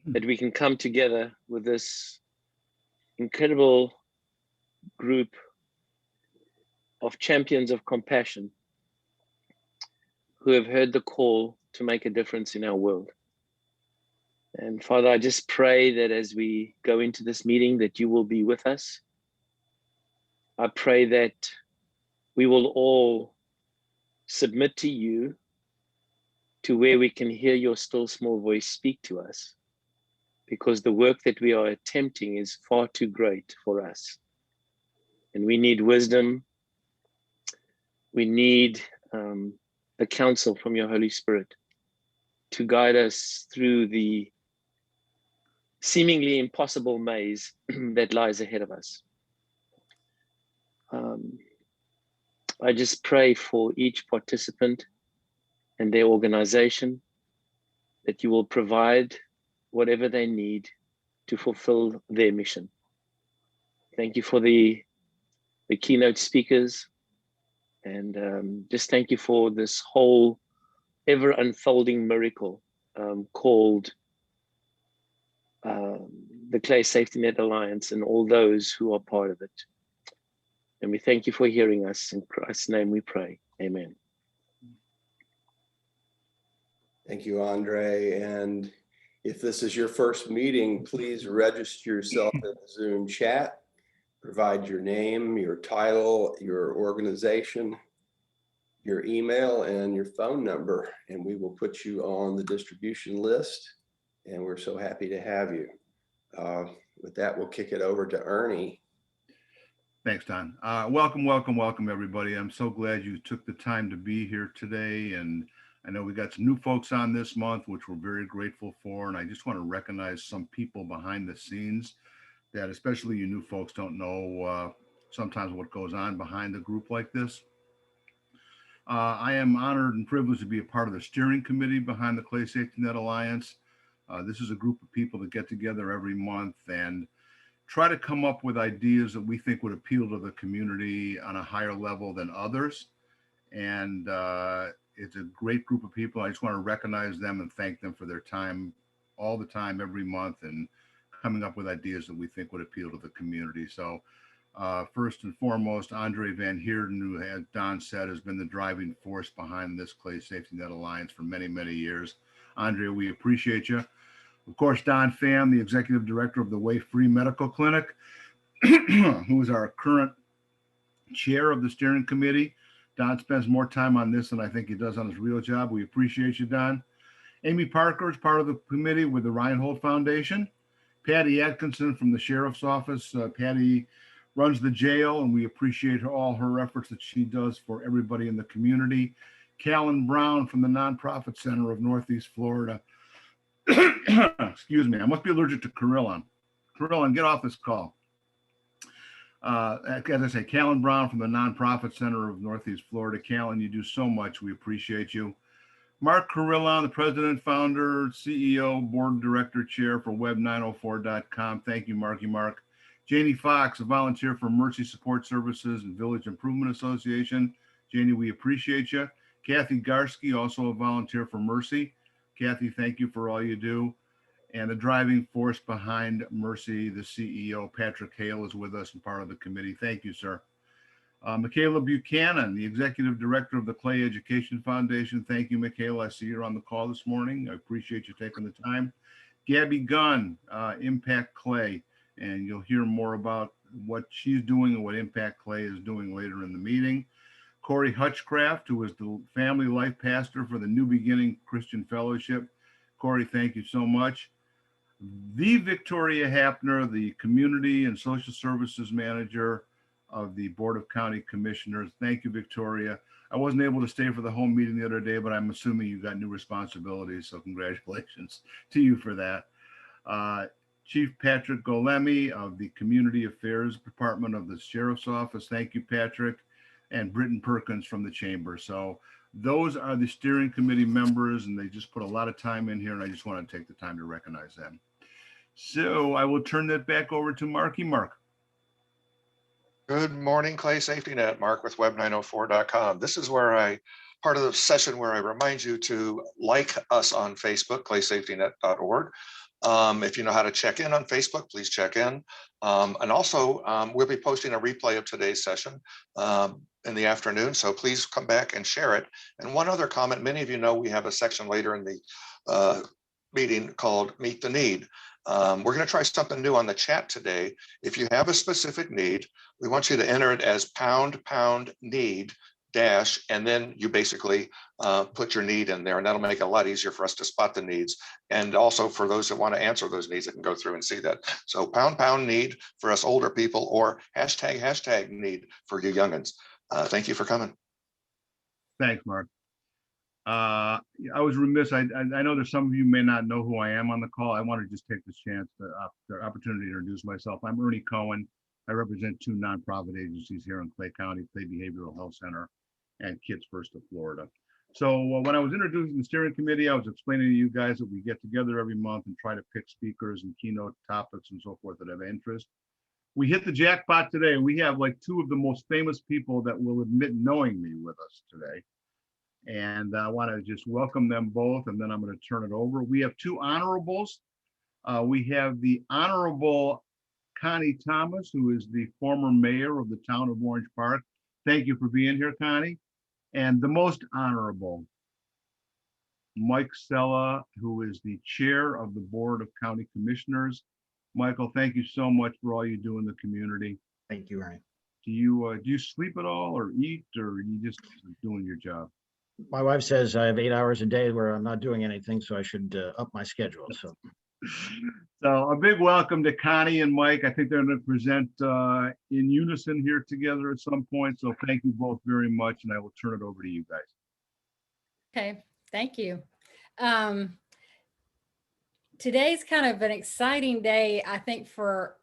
that we can come together with this incredible group of champions of compassion who have heard the call to make a difference in our world. And Father, I just pray that as we go into this meeting, that you will be with us. I pray that we will all submit to you, to where we can hear your still small voice speak to us, because the work that we are attempting is far too great for us. And we need wisdom. We need the counsel from your Holy Spirit to guide us through the seemingly impossible maze that lies ahead of us. I just pray for each participant and their organization that you will provide whatever they need to fulfill their mission. Thank you for the keynote speakers, and just thank you for this whole ever unfolding miracle called the Clay SafetyNet Alliance and all those who are part of it. And we thank you for hearing us. In Christ's name we pray. Amen. Thank you, Andre. And if this is your first meeting, please register yourself in the Zoom chat. Provide your name, your title, your organization, your email, and your phone number, and we will put you on the distribution list. And we're so happy to have you. With that, we'll kick it over to Ernie. Thanks, Don. Welcome, everybody. I'm so glad you took the time to be here today. And I know we got some new folks on this month, which we're very grateful for. And I just want to recognize some people behind the scenes that, especially you new folks, don't know sometimes what goes on behind a group like this. I am honored and privileged to be a part of the steering committee behind the Clay SafetyNet Alliance. This is a group of people that get together every month and try to come up with ideas that we think would appeal to the community on a higher level than others. And it's a great group of people. I just want to recognize them and thank them for their time all the time, every month, and coming up with ideas that we think would appeal to the community. So first and foremost, Andre Van Heerden, who, as Don said, has been the driving force behind this Clay SafetyNet Alliance for many, many years. Andre, we appreciate you. Of course, Don Pham, the executive director of the Way Free Medical Clinic, who is our current chair of the steering committee. Don spends more time on this than I think he does on his real job. We appreciate you, Don. Amy Parker is part of the committee with the Reinhold Foundation. Patty Atkinson from the Sheriff's Office. Patty runs the jail, and we appreciate all her efforts that she does for everybody in the community. Callan Brown from the Nonprofit Center of Northeast Florida. Excuse me, I must be allergic to Carillon. Carillon, get off this call. As I say, Callan Brown from the Nonprofit Center of Northeast Florida. Callan, you do so much. We appreciate you. Mark Carillon, the president, founder, CEO, board director, chair for web904.com. Thank you, Marky Mark. Janie Fox, a volunteer for Mercy Support Services and Village Improvement Association. Janie, we appreciate you. Kathy Garsky, also a volunteer for Mercy. Kathy, thank you for all you do. And the driving force behind Mercy, the CEO, Patrick Hale, is with us and part of the committee. Thank you, sir. Michaela Buchanan, the executive director of the Clay Education Foundation. Thank you, Michaela. I see you're on the call this morning. I appreciate you taking the time. Gabby Gunn, Impact Clay, and you'll hear more about what she's doing and what Impact Clay is doing later in the meeting. Corey Hutchcraft, who is the family life pastor for the New Beginning Christian Fellowship. Corey, thank you so much. The Victoria Hapner, the Community and Social Services Manager of the Board of County Commissioners. Thank you, Victoria. I wasn't able to stay for the home meeting the other day, but I'm assuming you got new responsibilities, so congratulations to you for that. Chief Patrick Golemi of the Community Affairs Department of the Sheriff's Office. Thank you, Patrick. And Britton Perkins from the Chamber. So those are the steering committee members, and they just put a lot of time in here, and I just want to take the time to recognize them. So I will turn that back over to Marky Mark. Good morning, Clay SafetyNet. Mark with web904.com. This is where part of the session where I remind you to like us on Facebook, claysafetynet.org. If you know how to check in on Facebook, please check in. And also, we'll be posting a replay of today's session in the afternoon, so please come back and share it. And one other comment, many of you know we have a section later in the meeting called Meet the Need. We're going to try something new on the chat today. If you have a specific need, we want you to enter it as # need dash, and then you basically put your need in there, and that'll make it a lot easier for us to spot the needs. And also for those that want to answer those needs, that can go through and see that. So # need for us older people, or ## need for you youngins. Thank you for coming. Thanks, Mark. I was remiss. I know there's some of you may not know who I am on the call. I want to just take this chance, the opportunity to introduce myself. I'm Ernie Cohen. I represent 2 nonprofit agencies here in Clay County, Clay Behavioral Health Center and Kids First of Florida. So when I was introducing the steering committee, I was explaining to you guys that we get together every month and try to pick speakers and keynote topics and so forth that have interest. We hit the jackpot today. We have like 2 of the most famous people that will admit knowing me with us today. And I want to just welcome them both, and then I'm going to turn it over. We have 2 honorables. We have the Honorable Connie Thomas, who is the former mayor of the town of Orange Park. Thank you for being here, Connie. And the most honorable, Mike Cella, who is the chair of the Board of County Commissioners. Michael, thank you so much for all you do in the community. Thank you, Ryan. Do you sleep at all, or eat, or are you just doing your job? My wife says I have 8 hours a day where I'm not doing anything, so I should up my schedule. So a big welcome to Connie and Mike. I think they're going to present in unison here together at some point. So thank you both very much, and I will turn it over to you guys. Okay, thank you. Today's kind of an exciting day, I think, for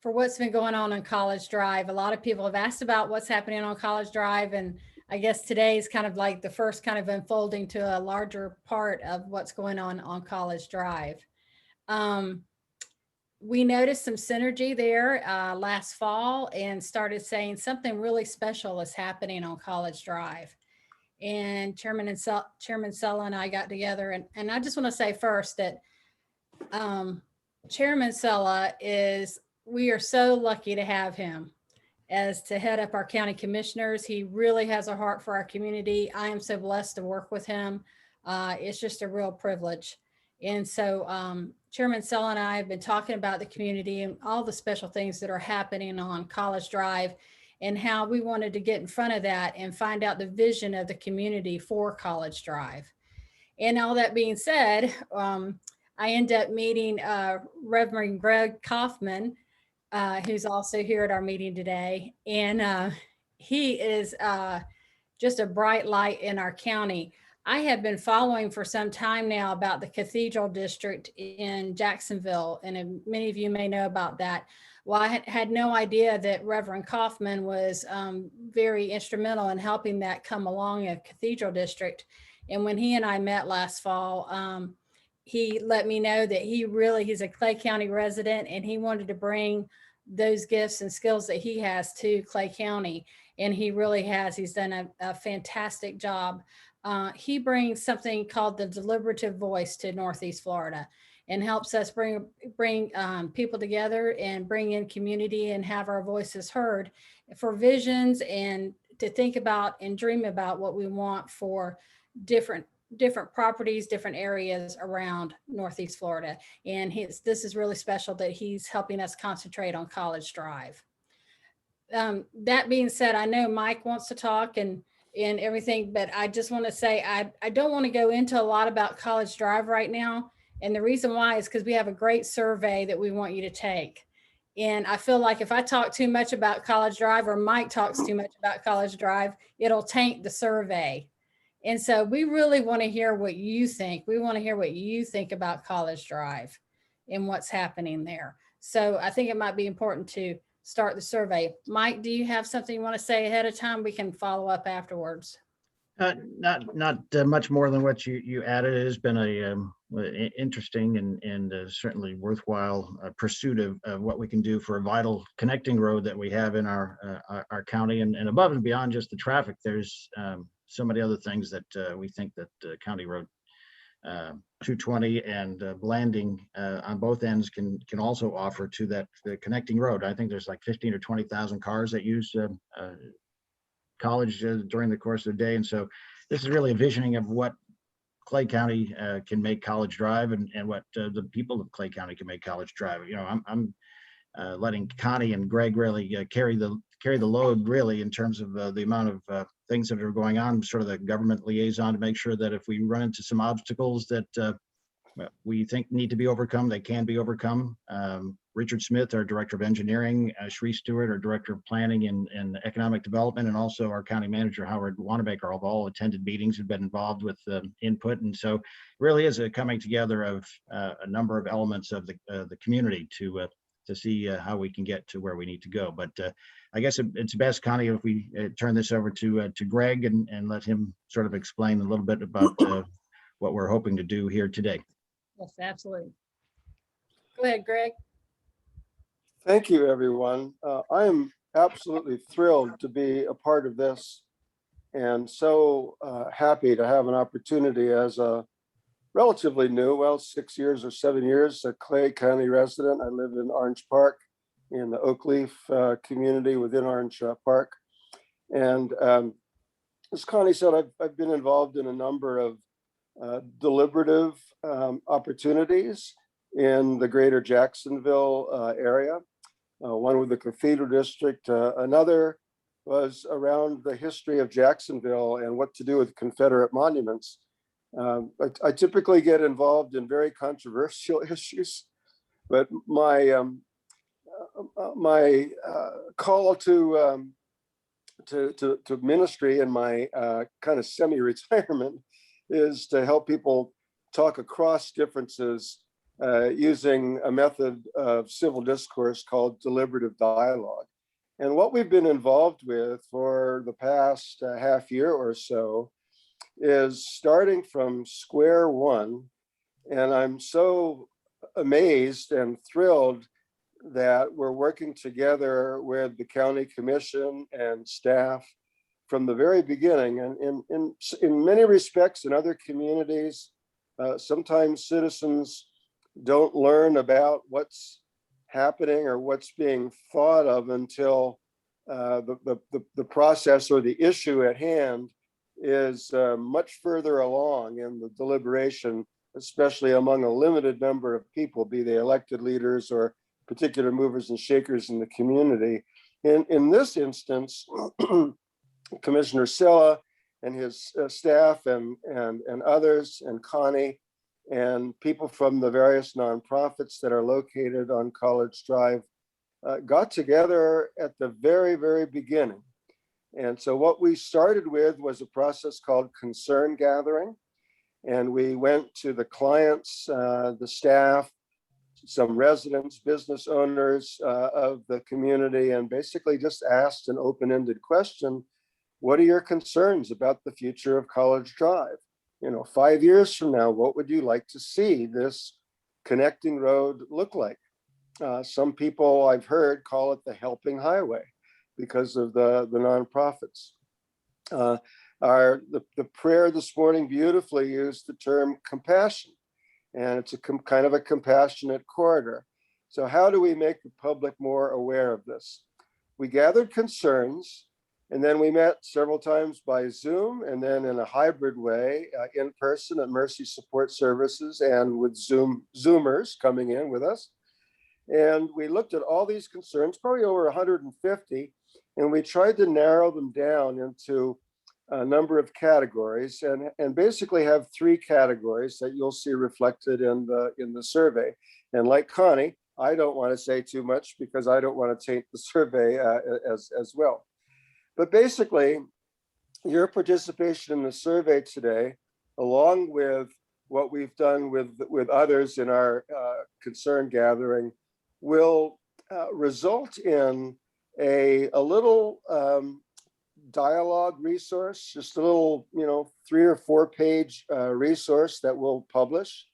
what's been going on College Drive. A lot of people have asked about what's happening on College Drive, and I guess today is kind of like the first kind of unfolding to a larger part of what's going on College Drive. We noticed some synergy there last fall and started saying something really special is happening on College Drive. And Chairman Cella and I got together, and I just want to say first that Chairman Cella we are so lucky to have him as to head up our county commissioners. He really has a heart for our community. I am so blessed to work with him. It's just a real privilege. And so Chairman Cella and I have been talking about the community and all the special things that are happening on College Drive, and how we wanted to get in front of that and find out the vision of the community for College Drive. And all that being said, I ended up meeting Reverend Greg Kaufman, who's also here at our meeting today. And he is just a bright light in our county. I have been following for some time now about the Cathedral District in Jacksonville, and many of you may know about that. Well, I had no idea that Reverend Kaufman was very instrumental in helping that come along a Cathedral District. And when he and I met last fall, he let me know that he's a Clay County resident, and he wanted to bring those gifts and skills that he has to Clay County. And he really has. He's done a fantastic job. He brings something called the deliberative voice to Northeast Florida, and helps us bring people together and bring in community and have our voices heard for visions, and to think about and dream about what we want for different properties, different areas around Northeast Florida. And this is really special that he's helping us concentrate on College Drive. That being said, I know Mike wants to talk and everything, but I just want to say, I don't want to go into a lot about College Drive right now. And the reason why is because we have a great survey that we want you to take. And I feel like if I talk too much about College Drive, or Mike talks too much about College Drive, it'll taint the survey. And so we really want to hear what you think. We want to hear what you think about College Drive and what's happening there. So I think it might be important to start the survey. Mike, do you have something you want to say ahead of time? We can follow up afterwards. Not much more than what you added. It has been a interesting and certainly worthwhile pursuit of what we can do for a vital connecting road that we have in our county, and above and beyond just the traffic. There's so many other things that we think that County Road 220 and Blanding on both ends can also offer to that the connecting road. I think there's like 15 or 20,000 cars that use college during the course of the day. And so this is really a visioning of what Clay County can make College Drive and what the people of Clay County can make College Drive. You know, I'm letting Connie and Greg really carry the load really in terms of the amount of things that are going on, sort of the government liaison to make sure that if we run into some obstacles that we think need to be overcome, they can be overcome. Richard Smith, our Director of Engineering, Shree Stewart, our Director of Planning and Economic Development, and also our County Manager, Howard Wanamaker, have all attended meetings and been involved with input. And so it really is a coming together of a number of elements of the community to see how we can get to where we need to go. But I guess it's best, Connie, if we turn this over to Greg and let him sort of explain a little bit about what we're hoping to do here today. Yes, absolutely. Go ahead, Greg. Thank you, everyone. I am absolutely thrilled to be a part of this and so happy to have an opportunity as a relatively new, well, 6 years or 7 years, a Clay County resident. I live in Orange Park in the Oakleaf community within Orange Park. And as Connie said, I've been involved in a number of deliberative opportunities in the greater Jacksonville area. One with the Cathedral District, another was around the history of Jacksonville and what to do with Confederate monuments. I typically get involved in very controversial issues, but my call to ministry and my kind of semi-retirement is to help people talk across differences using a method of civil discourse called deliberative dialogue. And what we've been involved with for the past half year or so is starting from square one. And I'm so amazed and thrilled that we're working together with the county commission and staff from the very beginning. And in many respects, in other communities, sometimes citizens don't learn about what's happening or what's being thought of until the process or the issue at hand is much further along in the deliberation, especially among a limited number of people, be they elected leaders or particular movers and shakers in the community. In this instance, Commissioner Cella and his staff and others, and Connie, and people from the various nonprofits that are located on College Drive got together at the very, very beginning. And so what we started with was a process called concern gathering. And we went to the clients, the staff, some residents, business owners of the community, and basically just asked an open-ended question: what are your concerns about the future of College Drive? 5 years from now, what would you like to see this connecting road look like? Some people I've heard call it the helping highway because of the nonprofits. The prayer this morning beautifully used the term compassion, and it's a kind of a compassionate corridor. So how do we make the public more aware of this? We gathered concerns, and then we met several times by Zoom, and then in a hybrid way, in person at Mercy Support Services and with Zoomers coming in with us. And we looked at all these concerns, probably over 150, and we tried to narrow them down into a number of categories, and basically have three categories that you'll see reflected in the survey. And like Connie, I don't want to say too much because I don't want to taint the survey as well. But basically, your participation in the survey today, along with what we've done with others in our concern gathering, will result in a little dialogue resource, just a little 3 or 4 page resource that we'll publish.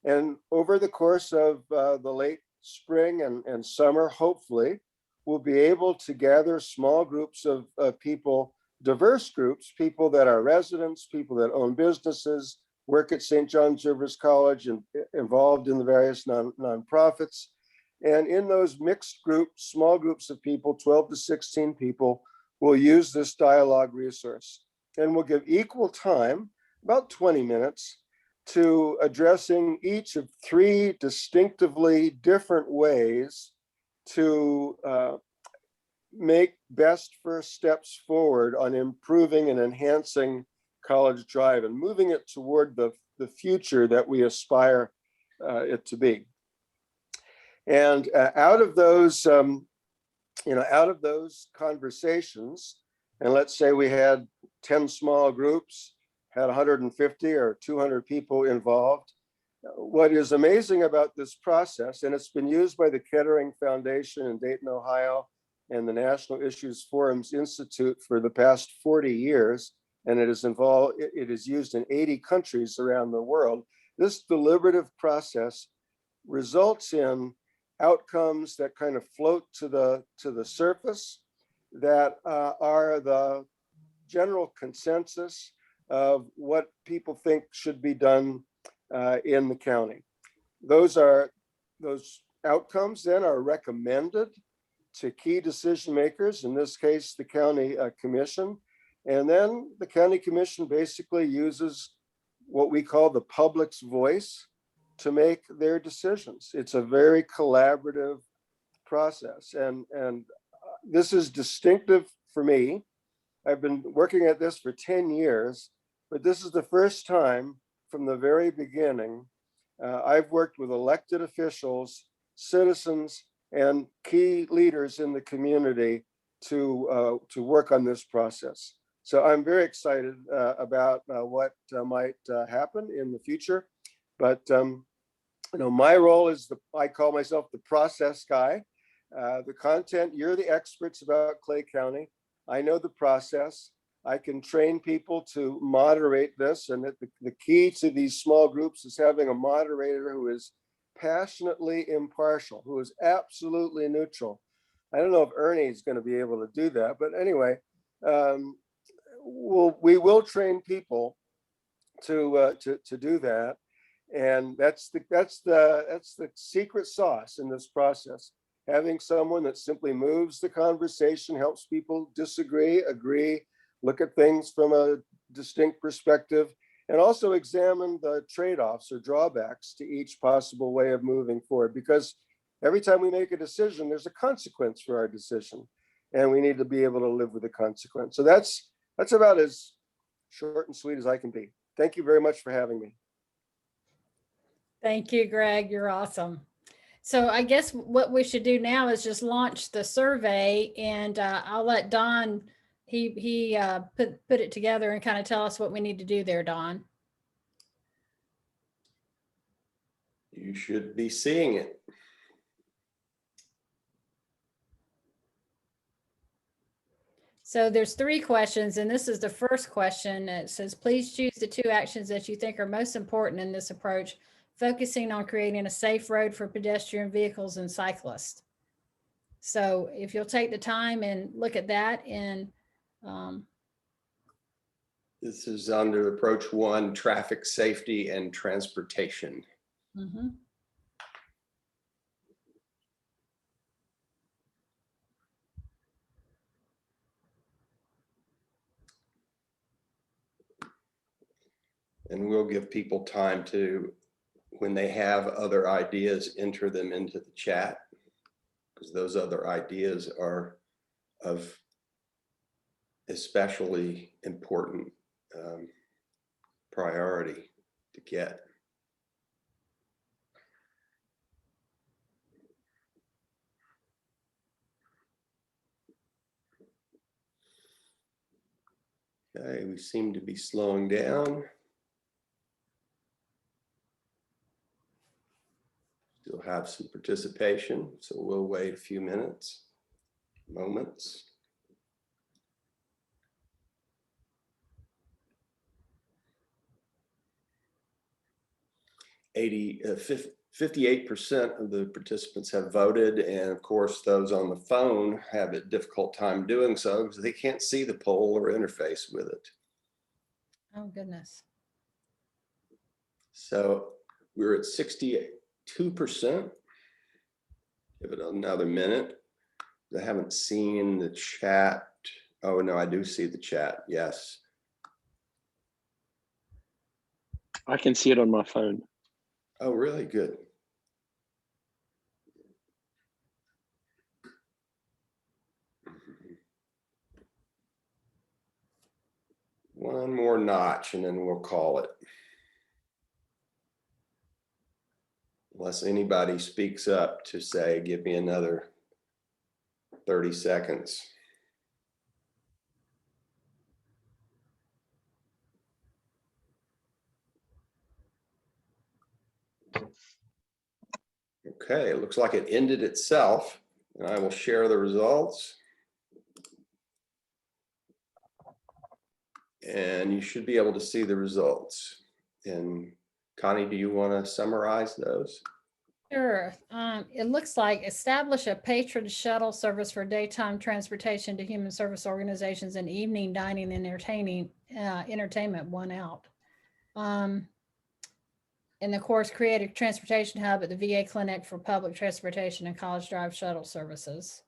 And over the course of the late spring and summer, hopefully, we'll be able to gather small groups of people, diverse groups, people that are residents, people that own businesses, work at St. John's Rivers College and involved in the various nonprofits. And in those mixed groups, small groups of people, 12 to 16 people, will use this dialogue resource. And we'll give equal time, about 20 minutes, to addressing each of 3 distinctively different ways to make best first steps forward on improving and enhancing college drive and moving it toward the future that we aspire it to be. And out of those, out of those conversations, and let's say we had 10 small groups, had 150 or 200 people involved. What is amazing about this process, and it's been used by the Kettering Foundation in Dayton, Ohio, and the National Issues Forums Institute for the past 40 years, and it is used in 80 countries around the world. This deliberative process results in outcomes that kind of float to the surface that are the general consensus of what people think should be done in the county. Those outcomes then are recommended to key decision makers, in this case, the county commission. And then the county commission basically uses what we call the public's voice to make their decisions. It's a very collaborative process. And this is distinctive for me. I've been working at this for 10 years, but this is the first time from the very beginning I've worked with elected officials, citizens, and key leaders in the community to work on this process. So I'm very excited about what might happen in the future. But my role is I call myself the process guy. The content, you're the experts about Clay County. I know the process. I can train people to moderate this, and the key to these small groups is having a moderator who is passionately impartial, who is absolutely neutral. I don't know if Ernie is going to be able to do that, but anyway, we will train people to do that, and that's the secret sauce in this process. Having someone that simply moves the conversation, helps people disagree, agree, look at things from a distinct perspective, and also examine the trade-offs or drawbacks to each possible way of moving forward. Because every time we make a decision, there's a consequence for our decision, and we need to be able to live with the consequence. So that's about as short and sweet as I can be. Thank you very much for having me. Thank you, Greg. You're awesome. So I guess what we should do now is just launch the survey, and I'll let Don, he put it together and kind of tell us what we need to do there, Don. You should be seeing it. So there's 3 questions, and this is the first question. It says, please choose the 2 actions that you think are most important in this approach, focusing on creating a safe road for pedestrian vehicles and cyclists. So if you'll take the time and look at that, and this is under approach 1, traffic safety and transportation. mm-hmm. 'And we'll give people time to, when they have other ideas, enter them into the chat, because those other ideas are of especially important priority to get. Okay, we seem to be slowing down. Still have some participation, so we'll wait a few moments. 58% of the participants have voted, and of course those on the phone have a difficult time doing so because they can't see the poll or interface with it. Oh goodness. So we're at 62%. Give it another minute. I haven't seen the chat. Oh, no, I do see the chat. Yes. I can see it on my phone. Oh, really? Good. One more notch and then we'll call it. Unless anybody speaks up to say, give me another 30 seconds. Okay, it looks like it ended itself, and I will share the results. And you should be able to see the results. And Connie, do you want to summarize those? Sure. It looks like establish a patron shuttle service for daytime transportation to human service organizations and evening dining and entertainment won out. And of course, create a transportation hub at the VA clinic for public transportation and college drive shuttle services.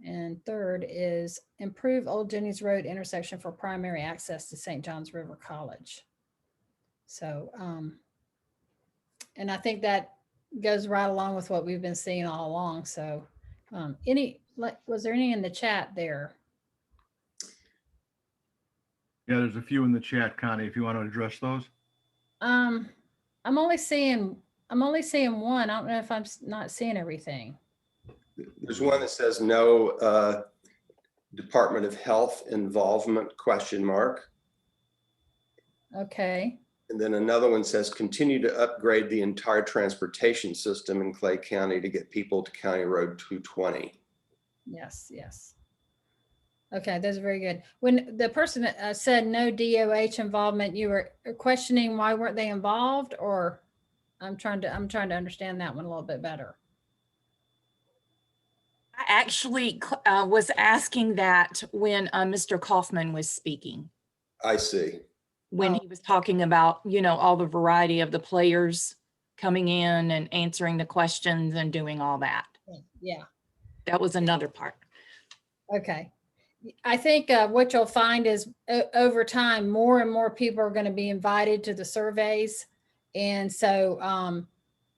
And third is improve Old Jenny's Road intersection for primary access to St. John's River College. So, and I think that goes right along with what we've been seeing all along. So was there any in the chat there? Yeah, there's a few in the chat, Connie, if you want to address those. I'm only seeing one. I don't know if I'm not seeing everything. There's one that says no Department of Health involvement, question mark. Okay. And then another one says continue to upgrade the entire transportation system in Clay County to get people to County Road 220. Yes, yes. Okay, those are very good. When the person said no DOH involvement, you were questioning why weren't they involved, or I'm trying to understand that one a little bit better. I actually was asking that when Mr. Kaufman was speaking. I see. When he was talking about, all the variety of the players coming in and answering the questions and doing all that. Yeah. That was another part. Okay. I think what you'll find is over time, more and more people are going to be invited to the surveys. And so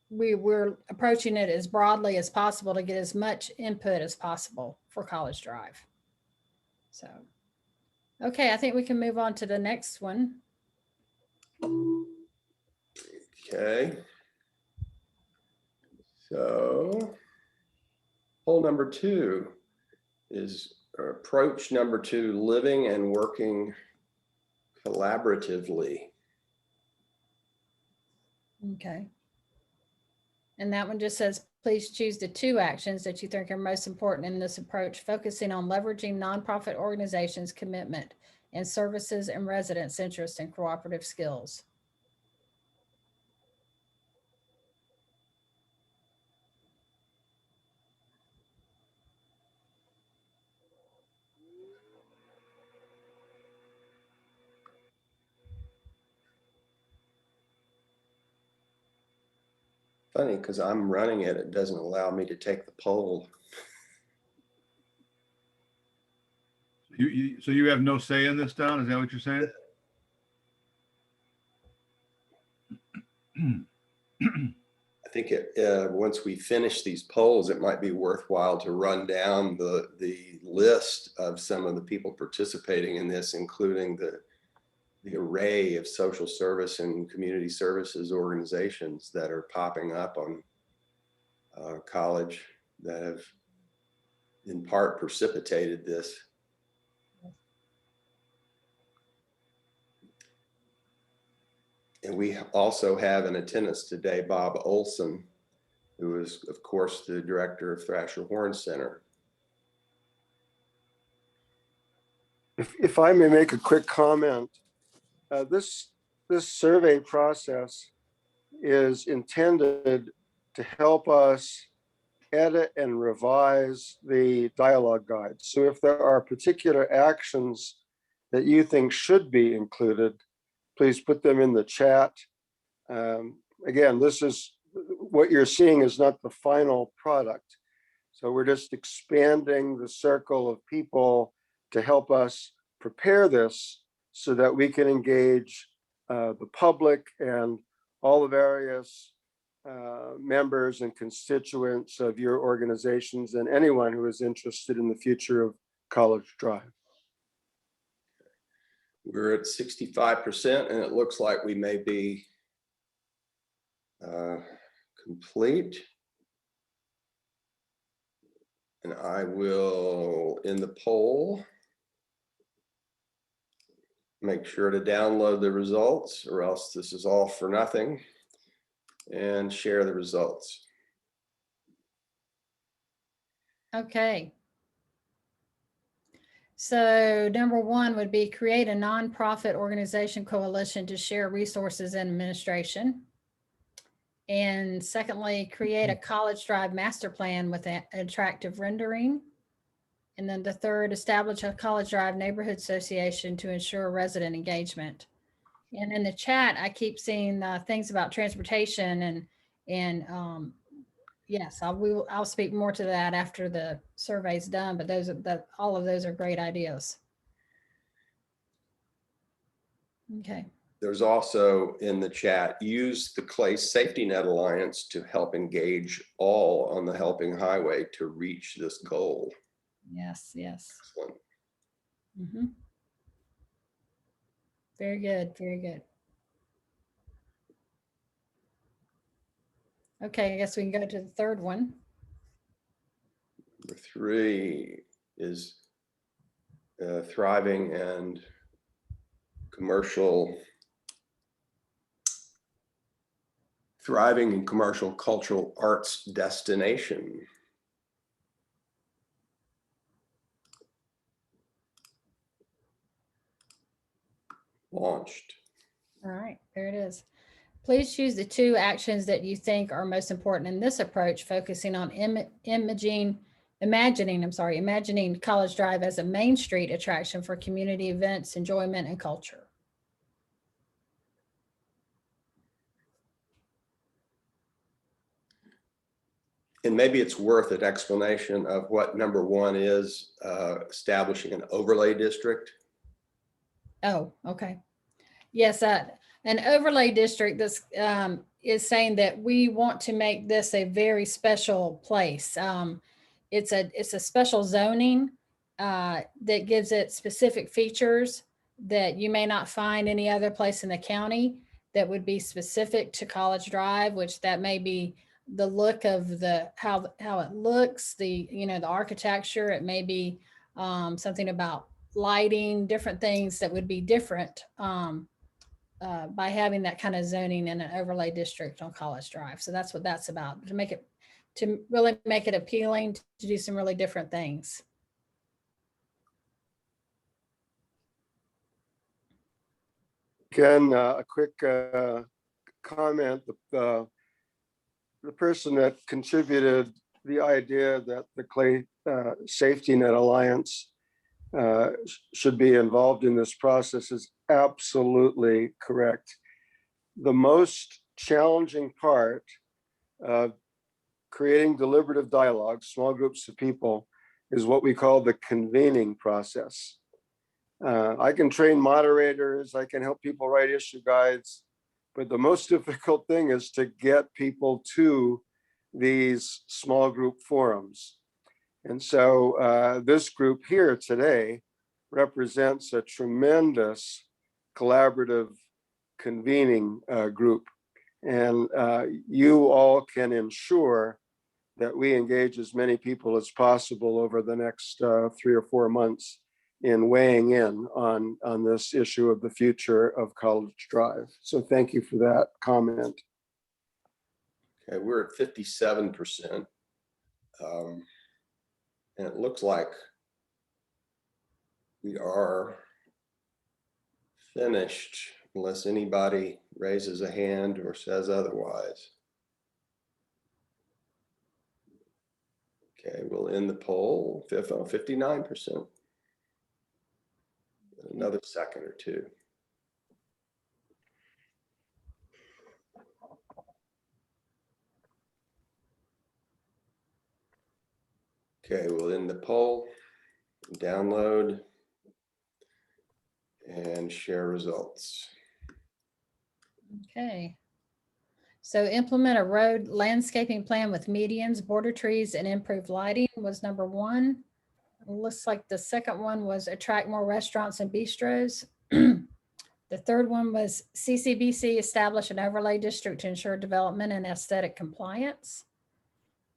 we're approaching it as broadly as possible to get as much input as possible for College Drive. So, okay, I think we can move on to the next one. Okay. So poll number 2 is approach number 2, living and working collaboratively. Okay. And that one just says, please choose the 2 actions that you think are most important in this approach, focusing on leveraging nonprofit organizations' commitment and services and residents' interest in cooperative skills. Funny, because I'm running it, it doesn't allow me to take the poll. So you have no say in this, Don? Is that what you're saying? I think once we finish these polls, it might be worthwhile to run down the list of some of the people participating in this, including the array of social service and community services organizations that are popping up on college that have in part precipitated this. And we also have in attendance today Bob Olson, who is, of course, the director of Thrasher Horn Center. If I may make a quick comment, this survey process is intended to help us edit and revise the dialogue guide. So if there are particular actions that you think should be included, please put them in the chat Again, this is what you're seeing is not the final product. So we're just expanding the circle of people to help us prepare this so that we can engage the public and all the various members and constituents of your organizations and anyone who is interested in the future of College Drive. We're at 65%, and it looks like we may be complete. And I will, in the poll, make sure to download the results, or else this is all for nothing, and share the results. Okay. So number one would be create a nonprofit organization coalition to share resources and administration. And secondly, create a College Drive master plan with an attractive rendering. And then the third, establish a College Drive neighborhood association to ensure resident engagement. And in the chat, I keep seeing things about transportation and yes, I'll speak more to that after the survey's done, but all of those are great ideas. Okay. There's also in the chat, use the Clay SafetyNet Alliance to help engage all on the Helping Highway to reach this goal. Yes, yes. Excellent. Mm-hmm. Very good, very good. Okay, I guess we can go to the third one. Number 3 is thriving and commercial cultural arts destination. Launched. All right, there it is. Please choose the 2 actions that you think are most important in this approach, focusing on imagining College Drive as a Main Street attraction for community events, enjoyment, and culture. And maybe it's worth an explanation of what number 1 is, establishing an overlay district. Oh, okay. Yes, an overlay district this is saying that we want to make this a very special place. It's a special zoning that gives it specific features that you may not find any other place in the county that would be specific to College Drive, which that may be the look of how it looks, the architecture. It may be something about lighting, different things that would be different by having that kind of zoning in an overlay district on College Drive. So that's what that's about, to really make it appealing to do some really different things. Again, a quick comment. The person that contributed the idea that the Clay SafetyNet Alliance should be involved in this process is absolutely correct. The most challenging part of creating deliberative dialogue, small groups of people, is what we call the convening process. I can train moderators, I can help people write issue guides, but the most difficult thing is to get people to these small group forums. And so this group here today represents a tremendous collaborative convening group. And you all can ensure that we engage as many people as possible over the next 3 or 4 months in weighing in on this issue of the future of College Drive. So thank you for that comment. Okay, we're at 57%. And it looks like we are finished unless anybody raises a hand or says otherwise. Okay, we'll end the poll, 59%. Another second or two. Okay, we'll end the poll, download, and share results. Okay. So implement a road landscaping plan with medians, border trees, and improved lighting was number 1. Looks like the second one was attract more restaurants and bistros. The third one was CCBC establish an overlay district to ensure development and aesthetic compliance.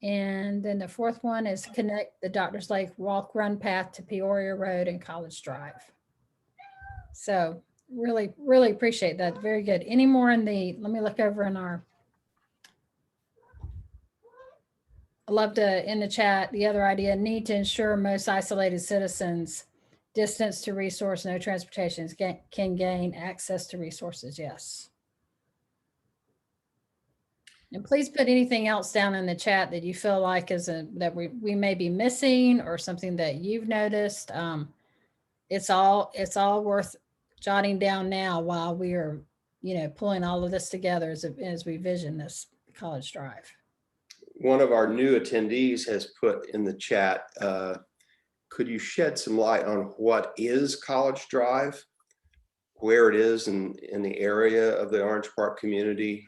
And then the fourth one is connect the Doctors Lake walk run path to Peoria Road and College Drive. So really, really appreciate that. Very good. Any more in the, let me look over in our, I love to, in the chat, the other idea, need to ensure most isolated citizens distance to resource, no transportation can gain access to resources. Yes. And please put anything else down in the chat that you feel like is that we may be missing or something that you've noticed. It's all worth jotting down now while we are, pulling all of this together as we vision this College Drive. One of our new attendees has put in the chat, could you shed some light on what is College Drive, where it is in the area of the Orange Park community,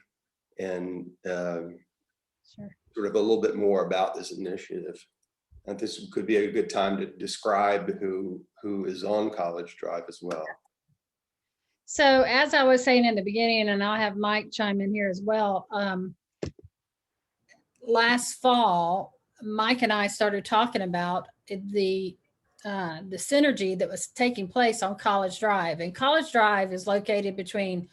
and Sure. sort of a little bit more about this initiative? And this could be a good time to describe who is on College Drive as well. So as I was saying in the beginning, and I'll have Mike chime in here as well. Last fall, Mike and I started talking about the synergy that was taking place on College Drive. And College Drive is located between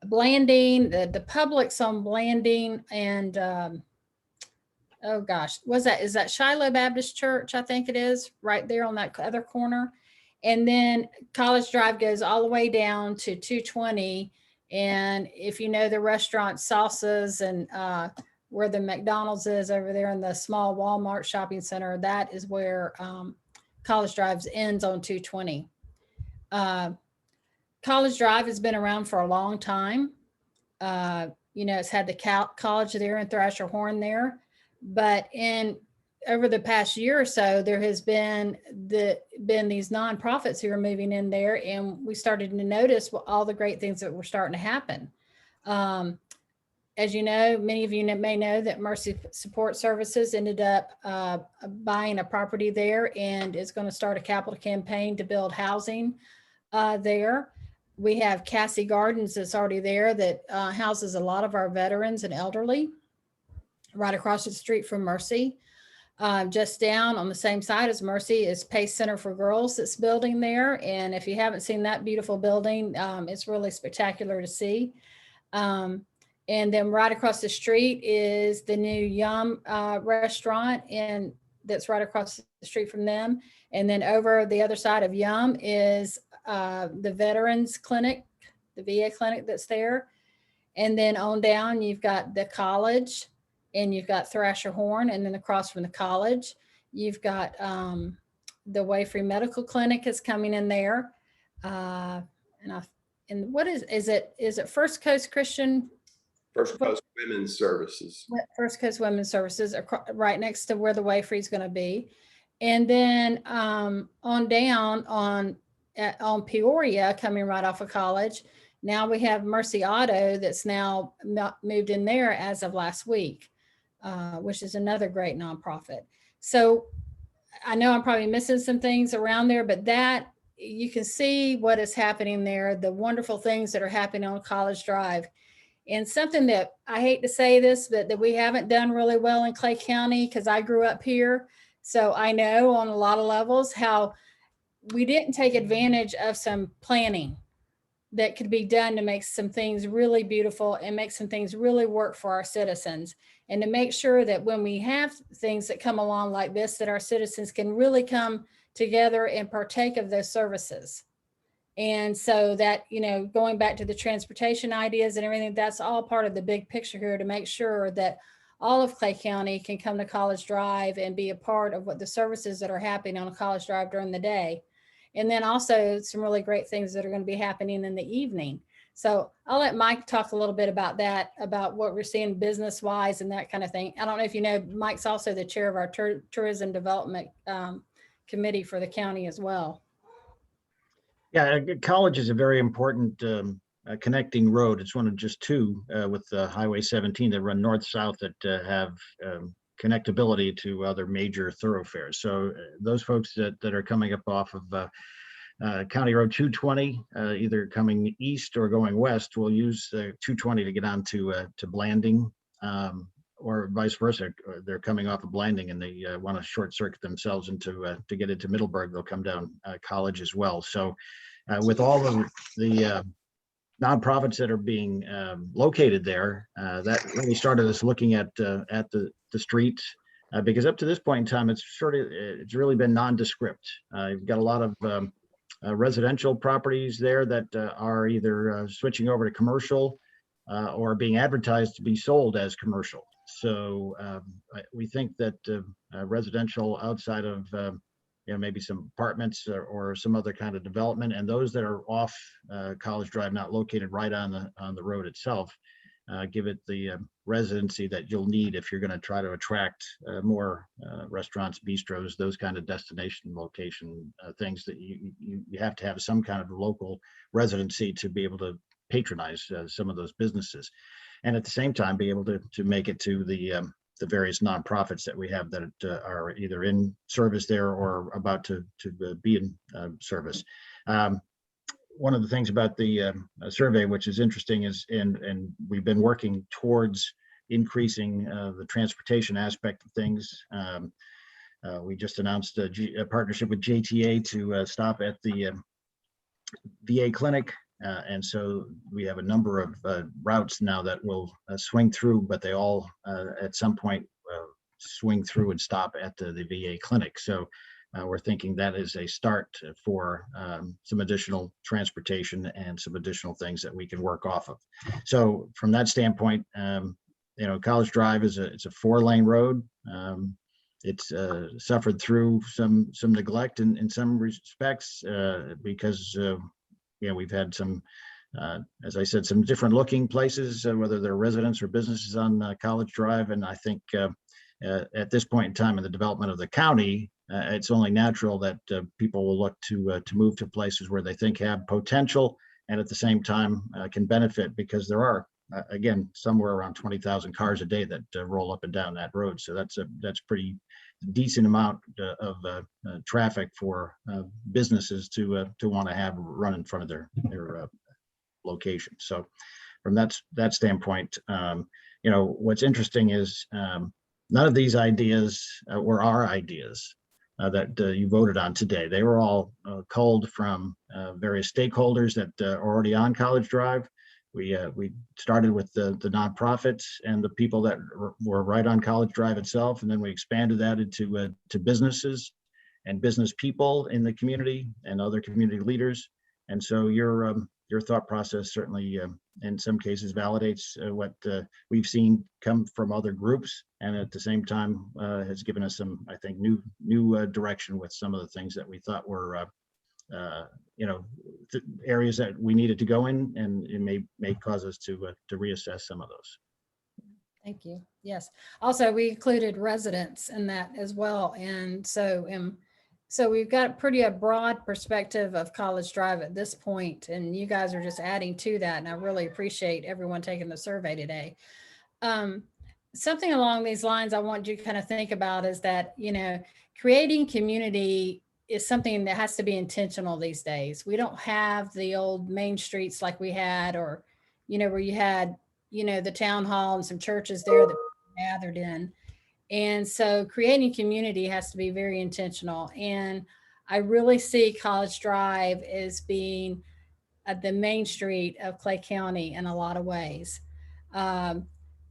Blanding, the Publix on Blanding, and oh gosh, is that Shiloh Baptist Church? I think it is, right there on that other corner. And then College Drive goes all the way down to 220. And if you know the restaurant Salsas and where the McDonald's is over there in the small Walmart shopping center, that is where College Drive ends on 220. College Drive has been around for a long time. It's had the college there and Thrasher Horn there. But over the past year or so, there has been these nonprofits who are moving in there, and we started to notice all the great things that were starting to happen. As you know, many of you may know that Mercy Support Services ended up buying a property there and is going to start a capital campaign to build housing there. We have Cassie Gardens that's already there that houses a lot of our veterans and elderly, right across the street from Mercy. Just down on the same side as Mercy is Pace Center for Girls that's building there. And if you haven't seen that beautiful building, it's really spectacular to see. And then right across the street is the new Yum restaurant, and that's right across the street from them. And then over the other side of Yum is the Veterans Clinic, the VA clinic that's there. And then on down, you've got the college, and you've got Thrasher Horn, and then across from the college, you've got the Way Free Medical Clinic is coming in there. And what is it First Coast Christian? First Coast Women's Services. First Coast Women's Services, right next to where the Way Free is going to be. And then on down on Peoria, coming right off of College, now we have Mercy Auto that's now moved in there as of last week, which is another great nonprofit. So I know I'm probably missing some things around there, but that you can see what is happening there, the wonderful things that are happening on College Drive. And something that I hate to say this, but that we haven't done really well in Clay County, because I grew up here. So I know on a lot of levels how we didn't take advantage of some planning that could be done to make some things really beautiful and make some things really work for our citizens. And to make sure that when we have things that come along like this, that our citizens can really come together and partake of those services. And so that, going back to the transportation ideas and everything, that's all part of the big picture here to make sure that all of Clay County can come to College Drive and be a part of what the services that are happening on College Drive during the day. And then also some really great things that are going to be happening in the evening. So I'll let Mike talk a little bit about that, about what we're seeing business wise and that kind of thing. I don't know if you know, Mike's also the chair of our tourism development committee for the county as well. Yeah, college is a very important connecting road. It's one of just two with Highway 17 that run north-south that have connectability to other major thoroughfares. So those folks that are coming up off of County Road 220, either coming east or going west, will use 220 to get on to Blanding, or vice versa. They're coming off of Blanding and they want to short circuit themselves into to get into Middleburg. They'll come down College as well. So with all of the nonprofits that are being located there, that really started us looking at the streets. Because up to this point in time, it's really been nondescript. You've got a lot of residential properties there that are either switching over to commercial or being advertised to be sold as commercial. So we think that residential outside of maybe some apartments or some other kind of development, and those that are off College Drive, not located right on the road itself, give it the residency that you'll need if you're going to try to attract more restaurants, bistros, those kind of destination location things that you have to have some kind of local residency to be able to patronize some of those businesses, and at the same time be able to make it to the various nonprofits that we have that are either in service there or about to be in service. One of the things about the survey, which is interesting, is and we've been working towards increasing the transportation aspect of things. We just announced a partnership with JTA to stop at the VA clinic. And so we have a number of routes now that will swing through, but they all at some point swing through and stop at the VA clinic. So we're thinking that is a start for some additional transportation and some additional things that we can work off of. So from that standpoint, College Drive it's a 4-lane road. It's suffered through some neglect in some respects because we've had some, as I said, some different looking places, whether they're residents or businesses on College Drive. And I think at this point in time in the development of the county, it's only natural that people will look to move to places where they think have potential and at the same time can benefit, because there are, again, somewhere around 20,000 cars a day that roll up and down that road. So that's pretty decent amount of traffic for businesses to want to have run in front of their location. So from that standpoint, what's interesting is none of these ideas were our ideas that you voted on today. They were all culled from various stakeholders that are already on College Drive. We started with the nonprofits and the people that were right on College Drive itself, and then we expanded that into to businesses and business people in the community and other community leaders. And so your thought process certainly, in some cases, validates what we've seen come from other groups, and at the same time has given us some, I think, new direction with some of the things that we thought were areas that we needed to go in, and it may cause us to reassess some of those. Thank you. Yes. Also, we included residents in that as well, and so we've got a broad perspective of College Drive at this point, and you guys are just adding to that, and I really appreciate everyone taking the survey today. Something along these lines I want you to kind of think about is that, creating community is something that has to be intentional these days. We don't have the old main streets like we had, or, where you had, the town hall and some churches there that gathered in. And so creating community has to be very intentional. And I really see College Drive as being the main street of Clay County in a lot of ways.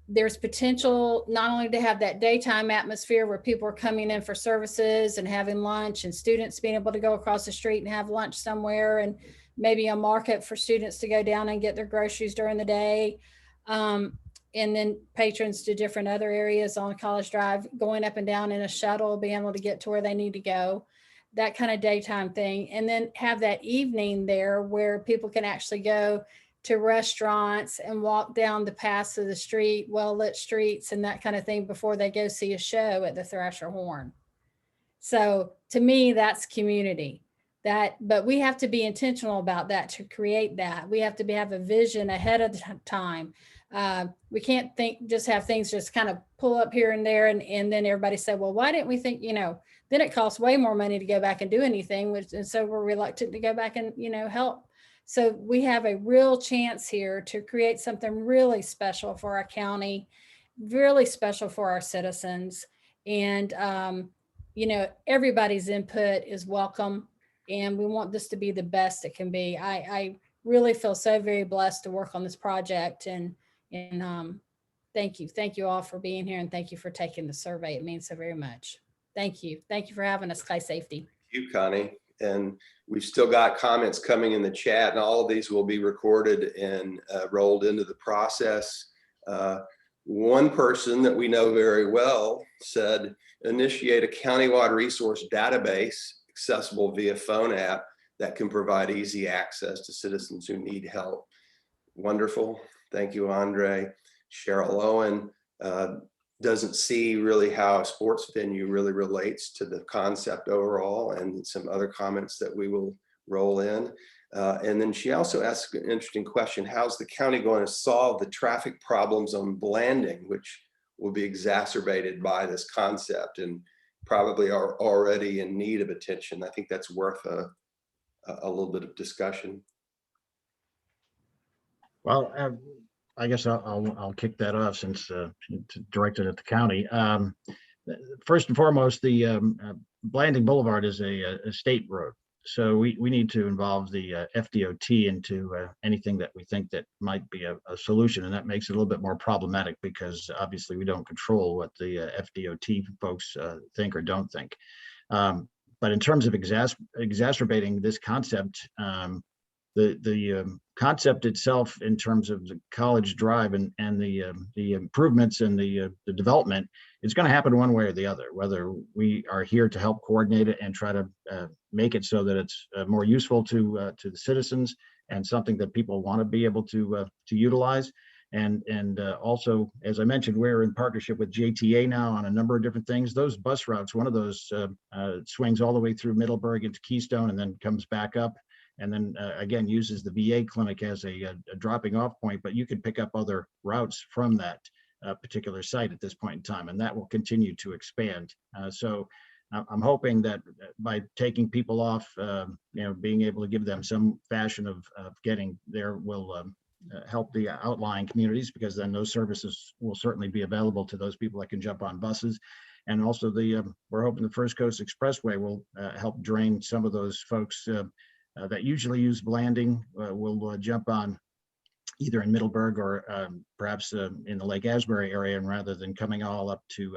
There's potential not only to have that daytime atmosphere where people are coming in for services and having lunch, and students being able to go across the street and have lunch somewhere, and maybe a market for students to go down and get their groceries during the day. And then patrons to different other areas on College Drive, going up and down in a shuttle, being able to get to where they need to go, that kind of daytime thing. And then have that evening there where people can actually go to restaurants and walk down the paths of the street, well-lit streets and that kind of thing before they go see a show at the Thrasher Horn. So to me, that's community. But we have to be intentional about that to create that. We have to have a vision ahead of time. We can't just have things just kind of pull up here and there and then everybody say, well, why didn't we think, then it costs way more money to go back and do anything, and so we're reluctant to go back and, help. So we have a real chance here to create something really special for our county, really special for our citizens. And, everybody's input is welcome. And we want this to be the best it can be. I really feel so very blessed to work on this project. And thank you. Thank you all for being here. And thank you for taking the survey. It means so very much. Thank you. Thank you for having us, Sky Safety. Thank you, Connie. And we've still got comments coming in the chat, and all of these will be recorded and rolled into the process. One person that we know very well said, initiate a countywide resource database accessible via phone app that can provide easy access to citizens who need help. Wonderful. Thank you, Andre. Cheryl Owen doesn't see really how a sports venue really relates to the concept overall, and some other comments that we will roll in. And then she also asked an interesting question: how's the county going to solve the traffic problems on Blanding, which will be exacerbated by this concept and probably are already in need of attention? I think that's worth a little bit of discussion. Well, I guess I'll kick that off since it's directed at the county. First and foremost, the Blanding Boulevard is a state road. So we need to involve the FDOT into anything that we think that might be a solution. And that makes it a little bit more problematic because obviously we don't control what the FDOT folks think or don't think. But in terms of exacerbating this concept, the concept itself in terms of the College Drive and the improvements and the development, it's going to happen one way or the other, whether we are here to help coordinate it and try to make it so that it's more useful to the citizens and something that people want to be able to utilize. And also, as I mentioned, we're in partnership with JTA now on a number of different things. Those bus routes, one of those swings all the way through Middleburg into Keystone and then comes back up. And then again, uses the VA clinic as a dropping off point, but you can pick up other routes from that particular site at this point in time, and that will continue to expand. So I'm hoping that by taking people off, being able to give them some fashion of getting there will help the outlying communities, because then those services will certainly be available to those people that can jump on buses. And also we're hoping the First Coast Expressway will help drain some of those folks that usually use Blanding, will jump on either in Middleburg or perhaps in the Lake Asbury area, and rather than coming all up to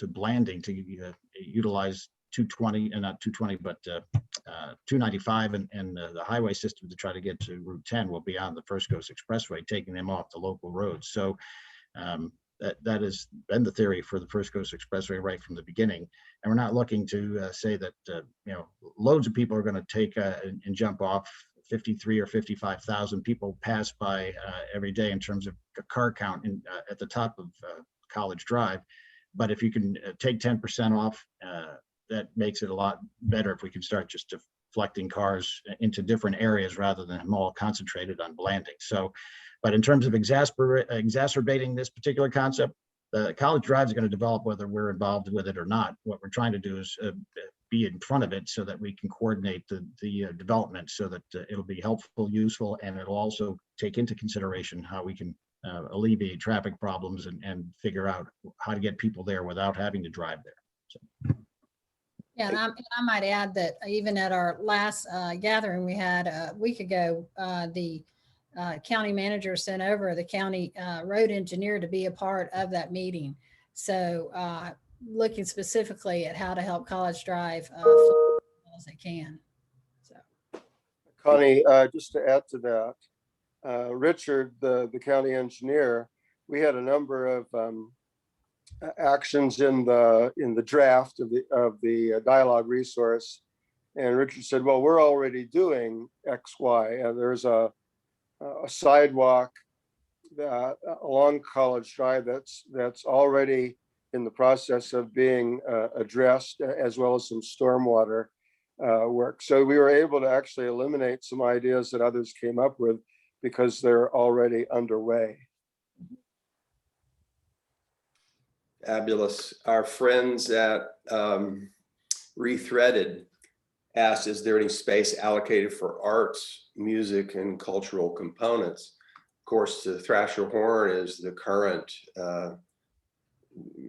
Blanding to utilize 220 and not 220, but 295 and the highway system to try to get to Route 10 will be on the First Coast Expressway, taking them off the local roads. So that has been the theory for the First Coast Expressway right from the beginning. And we're not looking to say that, loads of people are going to take and jump off. 53 or 55,000 people pass by every day in terms of a car count at the top of College Drive. But if you can take 10% off, that makes it a lot better if we can start just deflecting cars into different areas rather than them all concentrated on Blanding. So, but in terms of exacerbating this particular concept, the College Drive is going to develop whether we're involved with it or not. What we're trying to do is be in front of it so that we can coordinate the development so that it'll be helpful, useful, and it'll also take into consideration how we can alleviate traffic problems and figure out how to get people there without having to drive there. So. Yeah, and I might add that even at our last gathering we had a week ago, the county manager sent over the county road engineer to be a part of that meeting. So looking specifically at how to help College Drive as they can. So, Connie, just to add to that, Richard, the county engineer, we had a number of actions in the draft of the dialogue resource, and Richard said, "Well, we're already doing X, Y." And there's a a sidewalk that along College Drive that's already in the process of being addressed, as well as some stormwater work. So we were able to actually eliminate some ideas that others came up with because they're already underway. Fabulous. Our friends at Rethreaded asked, is there any space allocated for arts, music, and cultural components? Of course, the Thrasher Horn is the current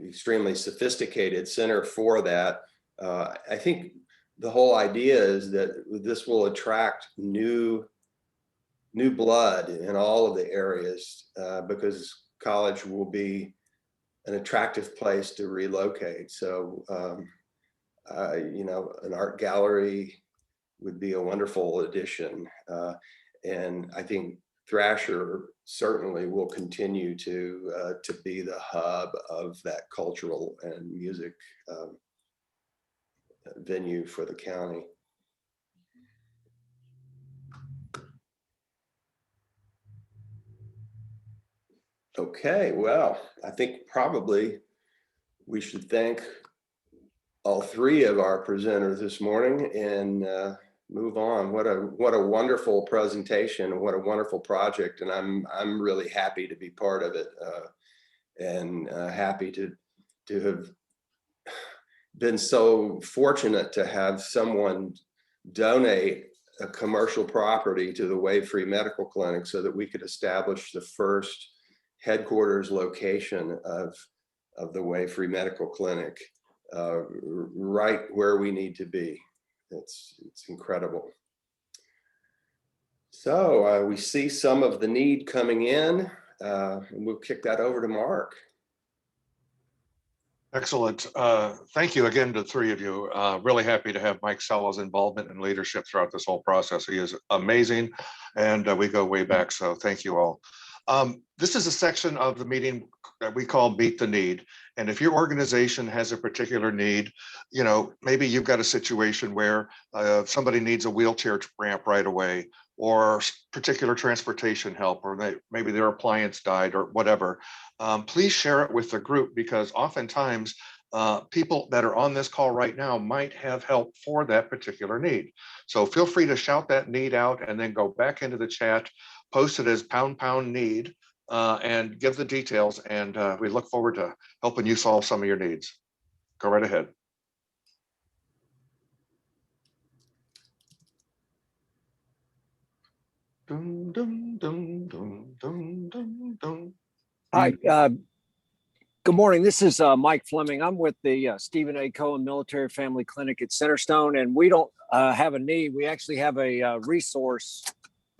extremely sophisticated center for that. I think the whole idea is that this will attract new blood in all of the areas because college will be an attractive place to relocate. So, you know, an art gallery would be a wonderful addition. And I think Thrasher certainly will continue to be the hub of that cultural and music venue for the county. Okay, well, I think probably we should thank all three of our presenters this morning and move on. What a wonderful presentation, what a wonderful project, and I'm really happy to be part of it and happy to have been so fortunate to have someone donate a commercial property to the Wave Free Medical Clinic so that we could establish the first headquarters location of the Wave Free Medical Clinic right where we need to be. It's incredible. So we see some of the need coming in, and we'll kick that over to Mark. Excellent. Thank you again to the three of you. Really happy to have Mike Cella's involvement and leadership throughout this whole process. He is amazing, and we go way back, so thank you all. This is a section of the meeting that we call Meet the Need. And if your organization has a particular need, you know, maybe you've got a situation where somebody needs a wheelchair ramp right away, or particular transportation help, or maybe their appliance died or whatever, please share it with the group, because oftentimes people that are on this call right now might have help for that particular need. So feel free to shout that need out and then go back into the chat, post it as #need, and give the details. And we look forward to helping you solve some of your needs. Go right ahead. Dun, dun, dun, dun, dun, dun, dun. Hi, good morning. This is Mike Fleming. I'm with the Stephen A. Cohen Military Family Clinic at Centerstone, and we don't have a need. We actually have a resource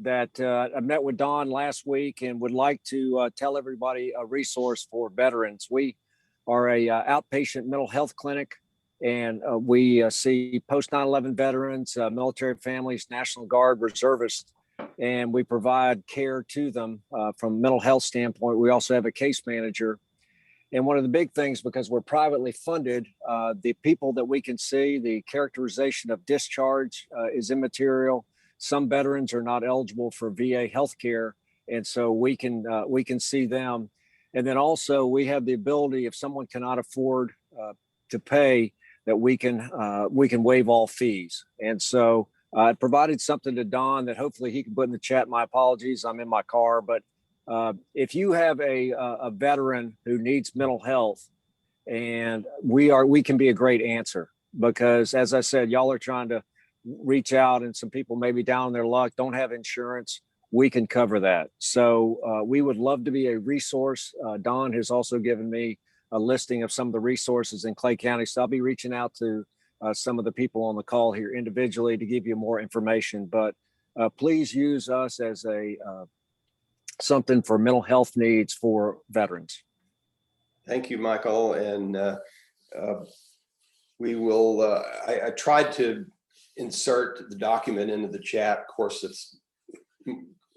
that I met with Don last week and would like to tell everybody a resource for veterans. We are a outpatient mental health clinic, and we see post 9/11 veterans, military families, National Guard, reservists, and we provide care to them from a mental health standpoint. We also have a case manager. And one of the big things, because we're privately funded, the people that we can see, the characterization of discharge is immaterial. Some veterans are not eligible for VA healthcare, and so we can see them. And then also we have the ability, if someone cannot afford to pay, that we can waive all fees. And so I provided something to Don that hopefully he can put in the chat. My apologies, I'm in my car, but if you have a veteran who needs mental health, and we can be a great answer, because as I said, y'all are trying to reach out, and some people may be down on their luck, don't have insurance. We can cover that. So we would love to be a resource. Don has also given me a listing of some of the resources in Clay County. So I'll be reaching out to some of the people on the call here individually to give you more information, but please use us as something for mental health needs for veterans. Thank you, Michael. And we will, I tried to insert the document into the chat. Of course, it's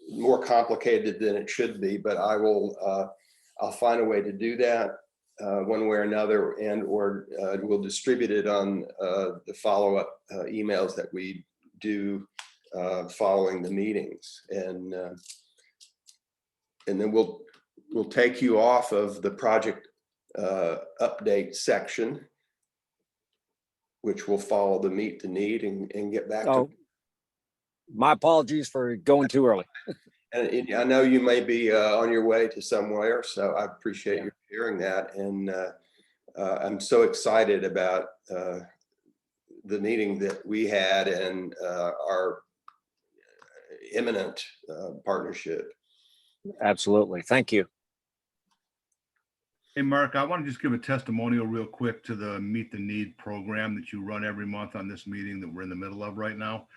more complicated than it should be, but I'll find a way to do that one way or another, and or we'll distribute it on the follow-up emails that we do following the meetings. And then we'll take you off of the project update section, which will follow the meet the need and get back Oh, to. my apologies for going too early. And I know you may be on your way to somewhere, so I appreciate you hearing that. And I'm so excited about the meeting that we had and our imminent partnership. Absolutely. Thank you. Hey, Mark, I want to just give a testimonial real quick to the Meet the Need program that you run every month on this meeting that we're in the middle of right now.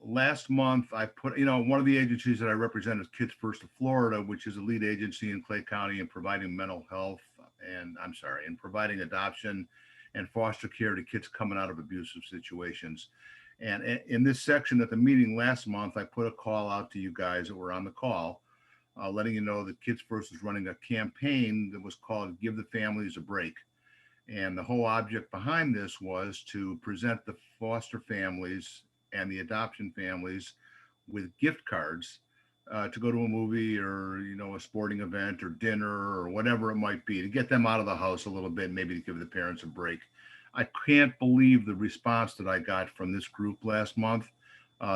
Last month, I put, one of the agencies that I represent is Kids First of Florida, which is a lead agency in Clay County in providing mental health and in providing adoption and foster care to kids coming out of abusive situations. And in this section at the meeting last month, I put a call out to you guys that were on the call, letting you know that Kids First is running a campaign that was called Give the Families a Break. And the whole object behind this was to present the foster families and the adoption families with gift cards to go to a movie or, a sporting event or dinner or whatever it might be, to get them out of the house a little bit, maybe to give the parents a break. I can't believe the response that I got from this group last month.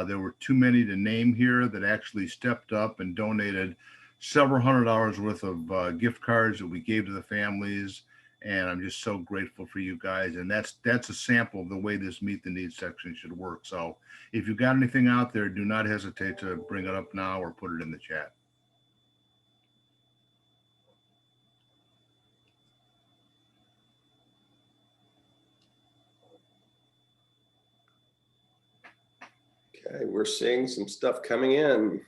There were too many to name here that actually stepped up and donated several $100s worth of gift cards that we gave to the families. And I'm just so grateful for you guys. And that's a sample of the way this Meet the Needs section should work. So if you got anything out there, do not hesitate to bring it up now or put it in the chat. Okay, we're seeing some stuff coming in.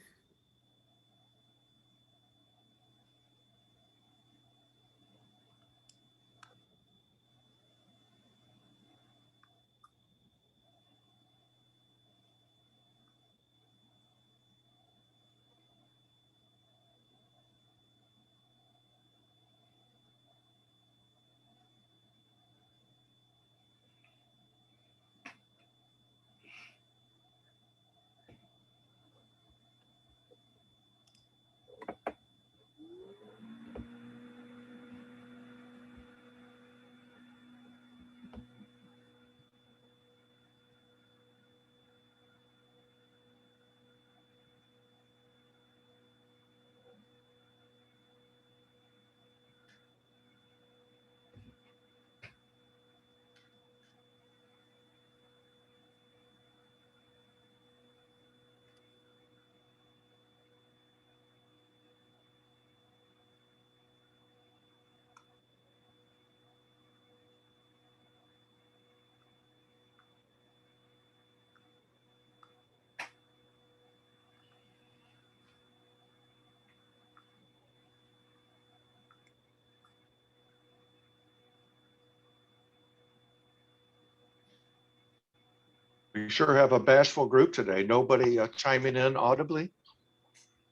We sure have a bashful group today. Nobody chiming in audibly.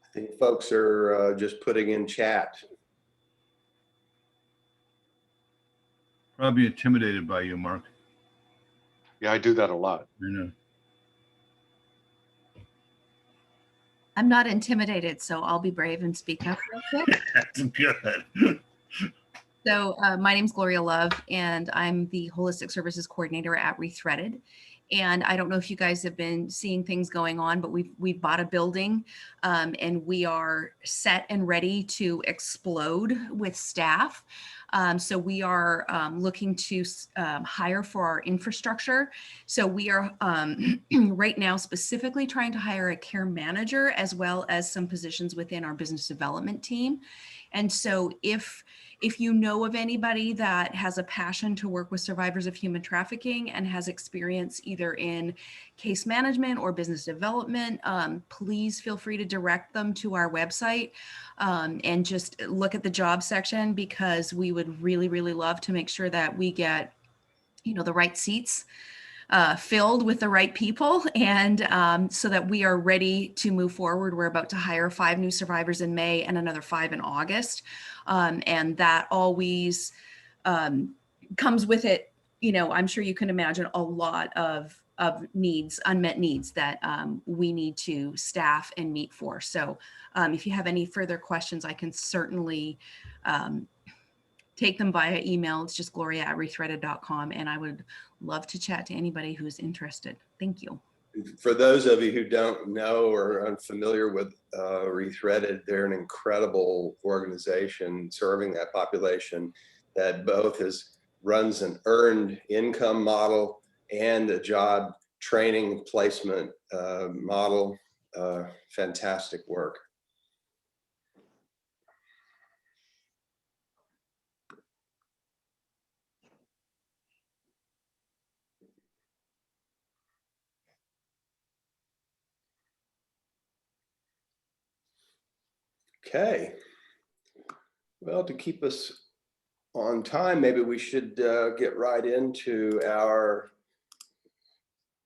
I think folks are just putting in chat. Probably intimidated by you, Mark. Yeah, I do that a lot. I know. I'm not intimidated, so I'll be brave and speak up real quick. That's good. So my name's Gloria Love, and I'm the Holistic Services Coordinator at Rethreaded. And I don't know if you guys have been seeing things going on, but we've bought a building and we are set and ready to explode with staff. So we are looking to hire for our infrastructure. So we are right now specifically trying to hire a care manager as well as some positions within our business development team. And so if you know of anybody that has a passion to work with survivors of human trafficking and has experience either in case management or business development, please feel free to direct them to our website and just look at the job section, because we would really, really love to make sure that we get, the right seats filled with the right people, and so that we are ready to move forward. We're about to hire 5 new survivors in May and another 5 in August. And that always comes with it, I'm sure you can imagine a lot of needs, unmet needs that we need to staff and meet for. So if you have any further questions, I can certainly take them via email. It's just gloria@rethreaded.com, and I would love to chat to anybody who's interested. Thank you. For those of you who don't know or are unfamiliar with Rethreaded, they're an incredible organization serving that population that both runs an earned income model and a job training placement model. Fantastic work. Okay. Well, to keep us on time, maybe we should get right into our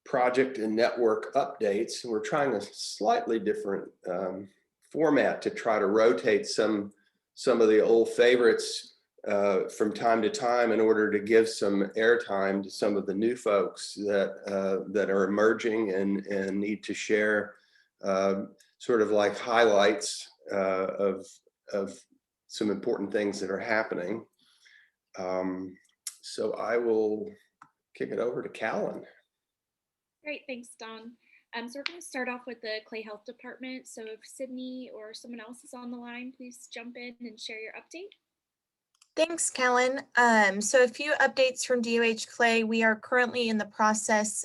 project and network updates. We're trying a slightly different format to try to rotate some of the old favorites from time to time in order to give some airtime to some of the new folks that are emerging and need to share sort of like highlights of some important things that are happening. So I will kick it over to Callan. Great, thanks, Don. So we're going to start off with the Clay Health Department. So if Sydney or someone else is on the line, please jump in and share your update. Thanks, Callan. So a few updates from DOH Clay. We are currently in the process.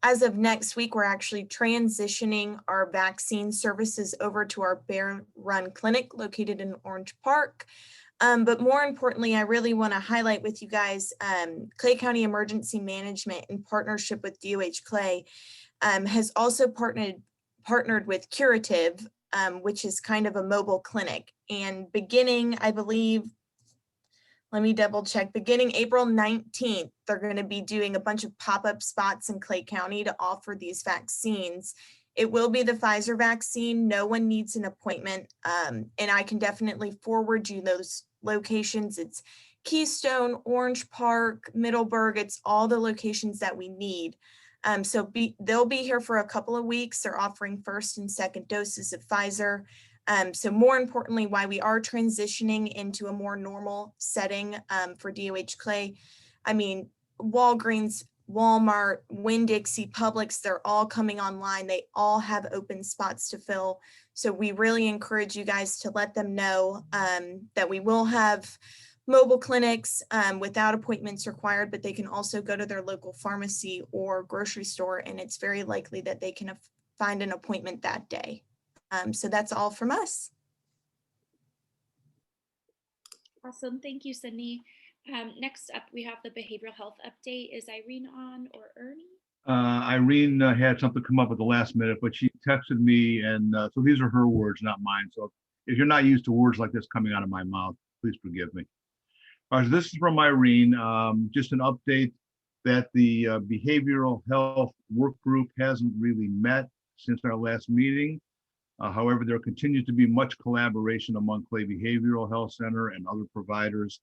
As of next week, we're actually transitioning our vaccine services over to our Bear Run Clinic located in Orange Park. But more importantly, I really want to highlight with you guys, Clay County Emergency Management in partnership with DOH Clay has also partnered with Curative, which is kind of a mobile clinic. And beginning, I believe, let me double check, beginning April 19th, they're going to be doing a bunch of pop-up spots in Clay County to offer these vaccines. It will be the Pfizer vaccine. No one needs an appointment. And I can definitely forward you those locations. It's Keystone, Orange Park, Middleburg. It's all the locations that we need. So they'll be here for a couple of weeks. They're offering first and second doses of Pfizer. So more importantly, why we are transitioning into a more normal setting for DOH Clay. I mean, Walgreens, Walmart, Winn-Dixie, Publix, they're all coming online. They all have open spots to fill. So we really encourage you guys to let them know that we will have mobile clinics without appointments required, but they can also go to their local pharmacy or grocery store, and it's very likely that they can find an appointment that day. So that's all from us. Awesome, thank you, Sydney. Next up, we have the behavioral health update. Is Irene on or Ernie? Irene had something come up at the last minute, but she texted me, and so these are her words, not mine. So if you're not used to words like this coming out of my mouth, please forgive me. All right, so this is from Irene, just an update that the behavioral health work group hasn't really met since our last meeting. However, there continues to be much collaboration among Clay Behavioral Health Center and other providers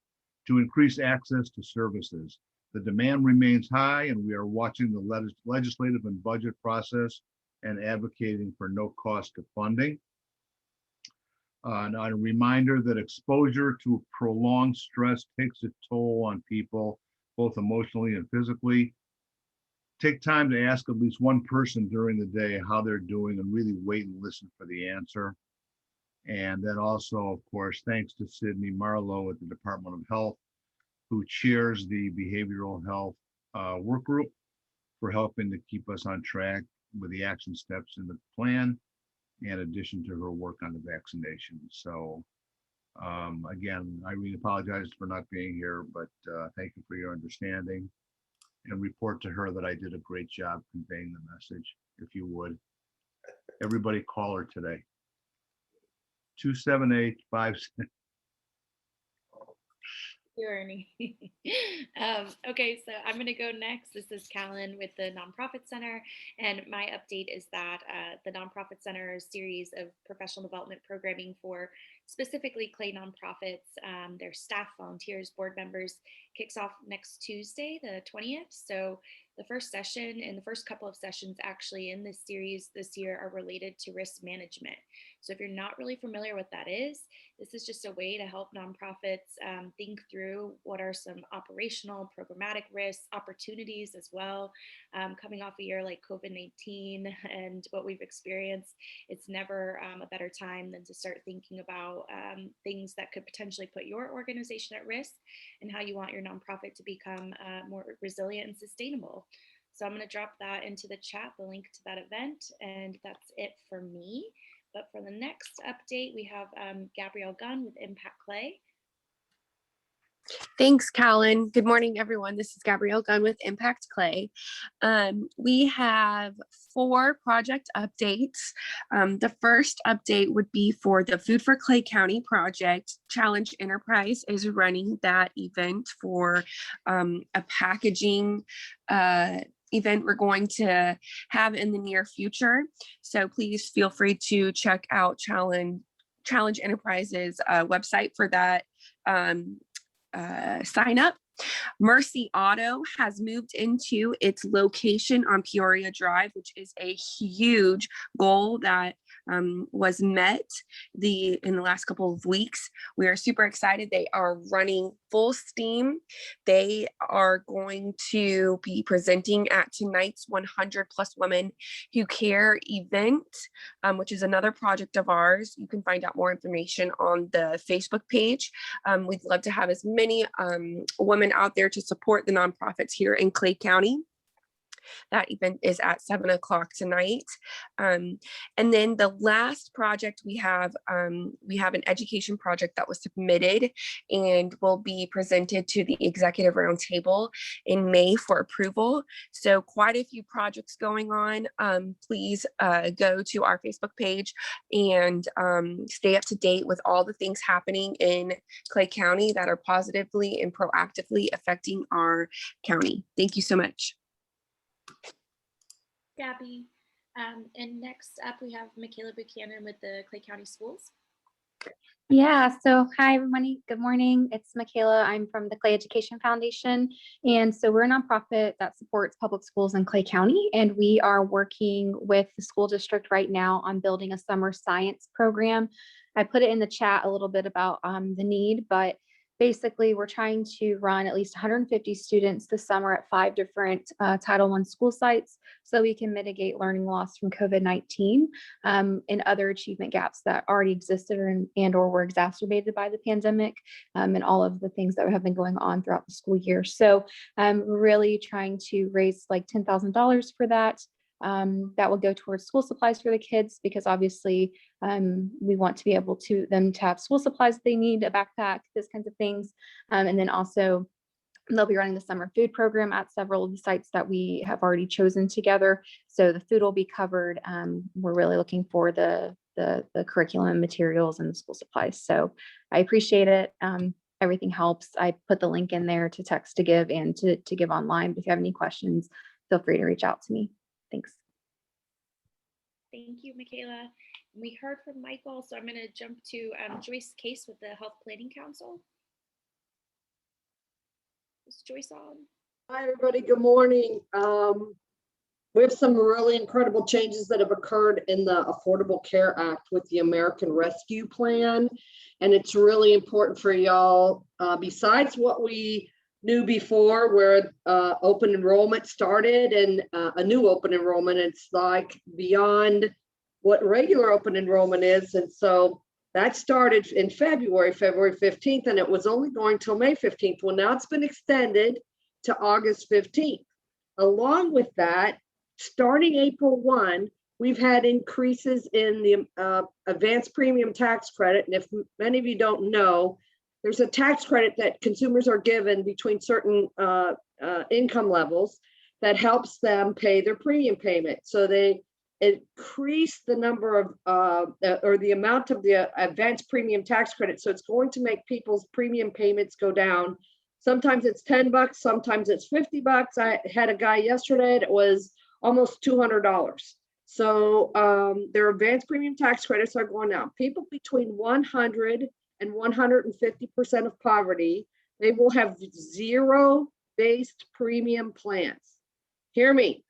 to increase access to services. The demand remains high, and we are watching the legislative and budget process and advocating for no cost of funding. And a reminder that exposure to prolonged stress takes a toll on people, both emotionally and physically. Take time to ask at least one person during the day how they're doing and really wait and listen for the answer. And then also, of course, thanks to Sydney Marlowe at the Department of Health, who chairs the behavioral health work group, for helping to keep us on track with the action steps in the plan, in addition to her work on the vaccination. So again, Irene apologizes for not being here, but thank you for your understanding, and report to her that I did a great job conveying the message, if you would. Everybody call her today. 278-56. Ernie. Okay, so I'm going to go next. This is Callan with the Nonprofit Center, and my update is that the Nonprofit Center series of professional development programming for specifically Clay nonprofits, their staff, volunteers, board members, kicks off next Tuesday, the 20th. So The first session and the first couple of sessions actually in this series this year are related to risk management. So if you're not really familiar what that is, this is just a way to help nonprofits think through what are some operational, programmatic risks, opportunities as well. Coming off a year like COVID-19 and what we've experienced, it's never a better time than to start thinking about things that could potentially put your organization at risk and how you want your nonprofit to become more resilient and sustainable. So I'm going to drop that into the chat, the link to that event, and that's it for me. But for the next update, we have Gabrielle Gunn with Impact Clay. Thanks, Callan. Good morning, everyone. This is Gabrielle Gunn with Impact Clay. We have 4 project updates. The first update would be for the Food for Clay County project. Challenge Enterprise is running that event for a packaging event we're going to have in the near future. So please feel free to check out Challenge Enterprise's website for that sign up. Mercy Auto has moved into its location on Peoria Drive, which is a huge goal that was met in the last couple of weeks. We are super excited. They are running full steam. They are going to be presenting at tonight's 100 Plus Women Who Care event, which is another project of ours. You can find out more information on the Facebook page. We'd love to have as many women out there to support the nonprofits here in Clay County. That event is at 7 o'clock tonight. And then the last project we have an education project that was submitted and will be presented to the executive roundtable in May for approval. So quite a few projects going on. Please go to our Facebook page and stay up to date with all the things happening in Clay County that are positively and proactively affecting our county. Thank you so much. Gabby. And next up, we have Michaela Buchanan with the Clay County Schools. Yeah, so hi everybody, good morning. It's Michaela. I'm from the Clay Education Foundation. And so we're a nonprofit that supports public schools in Clay County. And we are working with the school district right now on building a summer science program. I put it in the chat a little bit about the need, but basically, we're trying to run at least 150 students this summer at 5 different Title I school sites so we can mitigate learning loss from COVID-19 and other achievement gaps that already existed and or were exacerbated by the pandemic and all of the things that have been going on throughout the school year. So we're really trying to raise like $10,000 for that. That will go towards school supplies for the kids because obviously we want to be able to them to have school supplies they need, a backpack, those kinds of things. And then also they'll be running the summer food program at several of the sites that we have already chosen together. So the food will be covered. We're really looking for the curriculum materials and the school supplies. So I appreciate it. Everything helps. I put the link in there to text to give and to give online. If you have any questions, feel free to reach out to me. Thanks. Thank you, Michaela. We heard from Michael, so I'm going to jump to Joyce Case with the Health Planning Council. Is Joyce on? Hi, everybody. Good morning. We have some really incredible changes that have occurred in the Affordable Care Act with the American Rescue Plan. And it's really important for y'all, besides what we knew before where open enrollment started and a new open enrollment, it's like beyond what regular open enrollment is. And so that started in February 15th, and it was only going till May 15th. Well, now it's been extended to August 15th. Along with that, starting April 1, we've had increases in the advanced premium tax credit. And if many of you don't know, there's a tax credit that consumers are given between certain income levels that helps them pay their premium payment. So they increase the number of or the amount of the advanced premium tax credit. So it's going to make people's premium payments go down. Sometimes it's $10, sometimes it's $50. I had a guy yesterday that was almost $200. So their advanced premium tax credits are going down. People between 100 and 150% of poverty, they will have zero-based premium plans. hear me,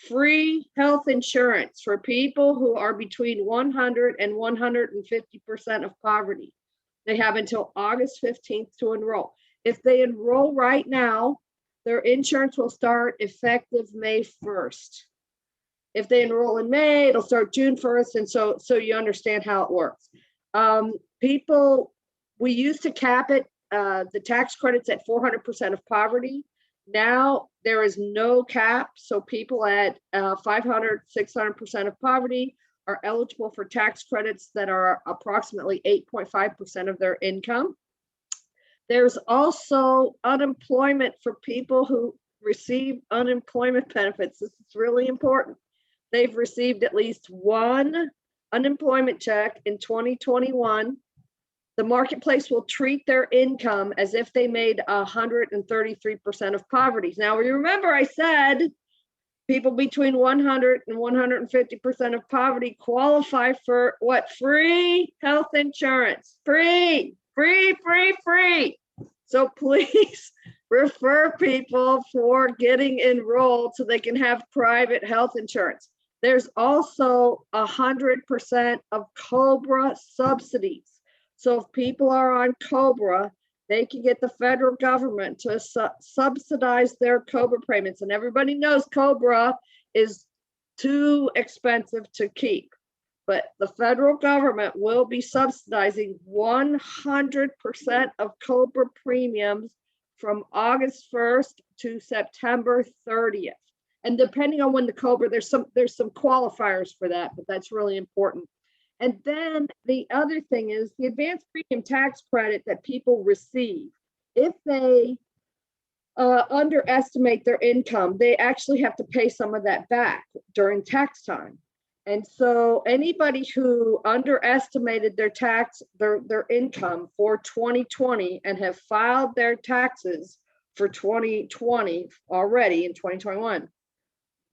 free health insurance for people who are between 100 and 150% of poverty. They have until August 15th to enroll. If they enroll right now, their insurance will start effective May 1st. If they enroll in May, it'll start June 1st. And so you understand how it works. People, we used to cap it, the tax credits at 400% of poverty. Now there is no cap. So people at 500, 600% of poverty are eligible for tax credits that are approximately 8.5% of their income. There's also unemployment for people who receive unemployment benefits. This is really important. They've received at least one unemployment check in 2021. The marketplace will treat their income as if they made 133% of poverty. Now, you remember I said people between 100 and 150% of poverty qualify for what? Free health insurance. Free. So please refer people for getting enrolled so they can have private health insurance. There's also 100% of Cobra subsidies. So if people are on Cobra, they can get the federal government to subsidize their Cobra payments. And everybody knows Cobra is too expensive to keep. But the federal government will be subsidizing 100% of Cobra premiums from August 1st to September 30th. And depending on when the Cobra, there's some qualifiers for that, but that's really important. And then the other thing is the advanced premium tax credit that people receive. If they underestimate their income, they actually have to pay some of that back during tax time. And so anybody who underestimated their income for 2020 and have filed their taxes for 2020 already in 2021,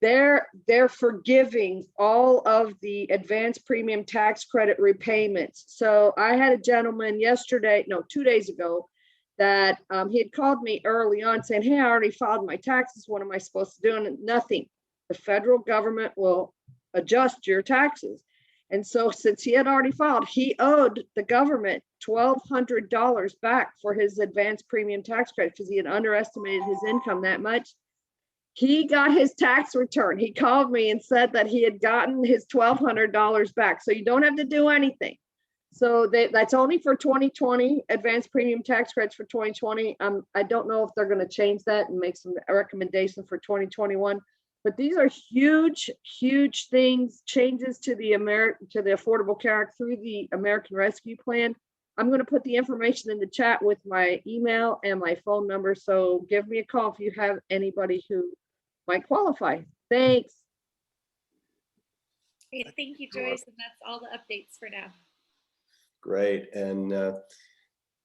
they're forgiving all of the advanced premium tax credit repayments. So I had a gentleman 2 days ago, that he had called me early on saying, hey, I already filed my taxes. What am I supposed to do? And nothing. The federal government will adjust your taxes. And so since he had already filed, he owed the government $1,200 back for his advanced premium tax credit because he had underestimated his income that much. He got his tax return. He called me and said that he had gotten his $1,200 back. So you don't have to do anything. So that's only for 2020, advanced premium tax credits for 2020. I don't know if they're going to change that and make some recommendations for 2021. But these are huge, huge things, changes to the Affordable Care Act through the American Rescue Plan. I'm going to put the information in the chat with my email and my phone number. So give me a call if you have anybody who might qualify. Thanks. Great. Thank you, Joyce. And that's all the updates for now. Great. And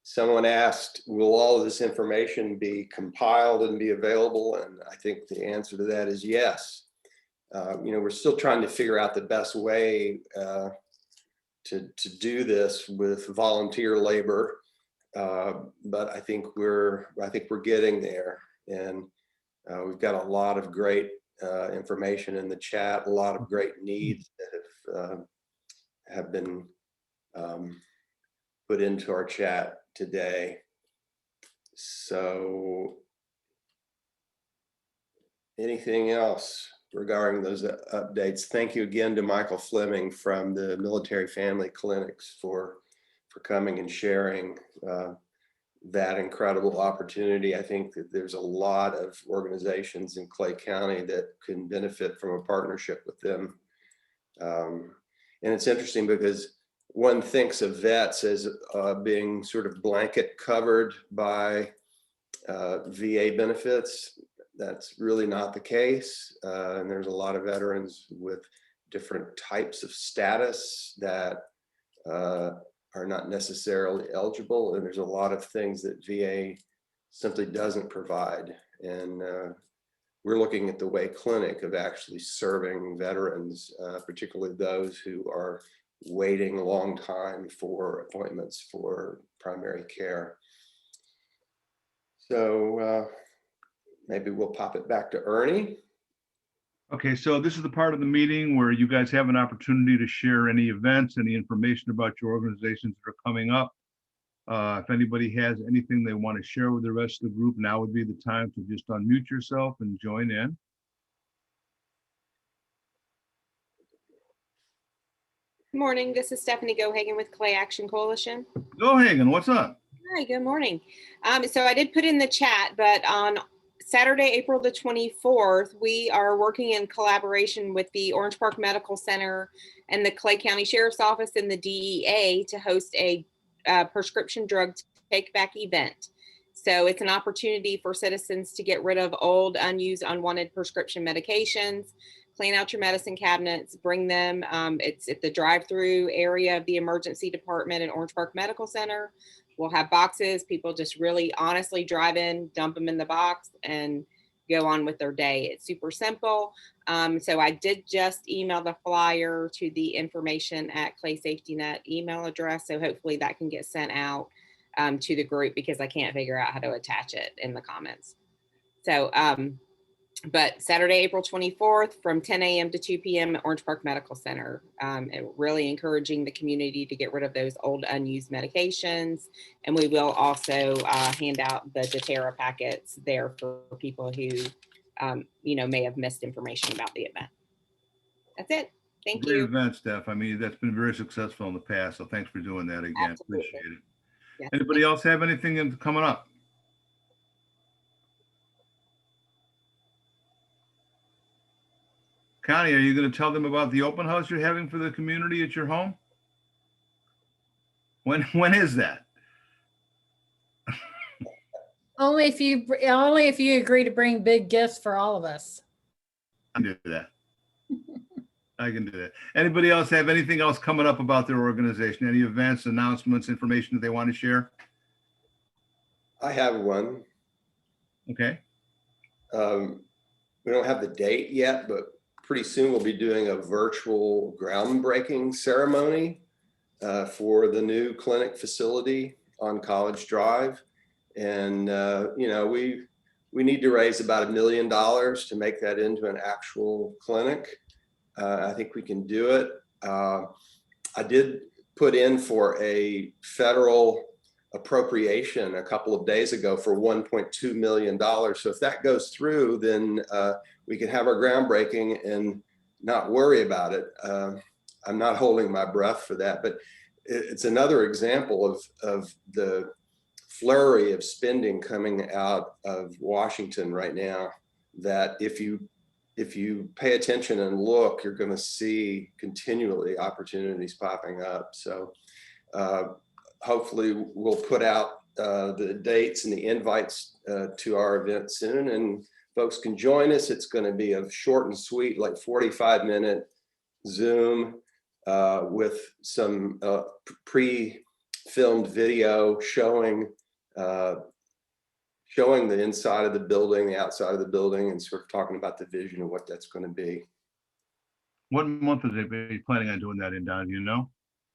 someone asked, will all of this information be compiled and be available? And I think the answer to that is yes. We're still trying to figure out the best way to do this with volunteer labor, but I think we're getting there, and we've got a lot of great information in the chat, a lot of great needs that have been put into our chat today. So anything else regarding those updates? Thank you again to Michael Fleming from the Military Family Clinics for coming and sharing that incredible opportunity. I think that there's a lot of organizations in Clay County that can benefit from a partnership with them. And it's interesting because one thinks of vets as being sort of blanket covered by VA benefits. That's really not the case. And there's a lot of veterans with different types of status that are not necessarily eligible. And there's a lot of things that VA simply doesn't provide. And we're looking at the way clinic of actually serving veterans, particularly those who are waiting a long time for appointments for primary care. So maybe we'll pop it back to Ernie Okay, so this is the part of the meeting where you guys have an opportunity to share any events, any information about your organizations that are coming up. If anybody has anything they want to share with the rest of the group, now would be the time to just unmute yourself and join in. Good morning. This is Stephanie Gohagan with Clay Action Coalition. Gohagan, what's up? Hi, good morning. So I did put in the chat, but on Saturday, April the 24th, we are working in collaboration with the Orange Park Medical Center and the Clay County Sheriff's Office and the DEA to host a prescription drug take back event. So it's an opportunity for citizens to get rid of old, unused, unwanted prescription medications, clean out your medicine cabinets, bring them. It's at the drive-through area of the emergency department at Orange Park Medical Center. We'll have boxes. People just really honestly drive in, dump them in the box, and go on with their day. It's super simple. So I did just email the flyer to the information at Clay SafetyNet email address. So hopefully that can get sent out to the group, because I can't figure out how to attach it in the comments. So, but Saturday, April 24th from 10 a.m. to 2 p.m. at Orange Park Medical Center. And really encouraging the community to get rid of those old unused medications. And we will also hand out the doTERRA packets there for people who, may have missed information about the event. That's it. Thank you. Great event, Steph. I mean, that's been very successful in the past. So thanks for doing that again. Absolutely. Appreciate it. Yeah. Anybody else have anything coming up? Connie, are you going to tell them about the open house you're having for the community at your home? When is that? Only if you agree to bring big gifts for all of us. I can do that. I can do that. Anybody else have anything else coming up about their organization? Any events, announcements, information that they want to share? I have one. Okay. We don't have the date yet, but pretty soon we'll be doing a virtual groundbreaking ceremony for the new clinic facility on College Drive. And, we need to raise about $1 million to make that into an actual clinic. I think we can do it. I did put in for a federal appropriation a couple of days ago for $1.2 million. So if that goes through, then we can have our groundbreaking and not worry about it. I'm not holding my breath for that, but it's another example of the flurry of spending coming out of Washington right now, that if you pay attention and look, you're going to see continually opportunities popping up. So hopefully we'll put out the dates and the invites to our event soon, and folks can join us. It's going to be a short and sweet, like 45-minute Zoom with some pre-filmed video showing the inside of the building, the outside of the building, and sort of talking about the vision of what that's going to be. What month is they planning on doing that in, Don? Do you know?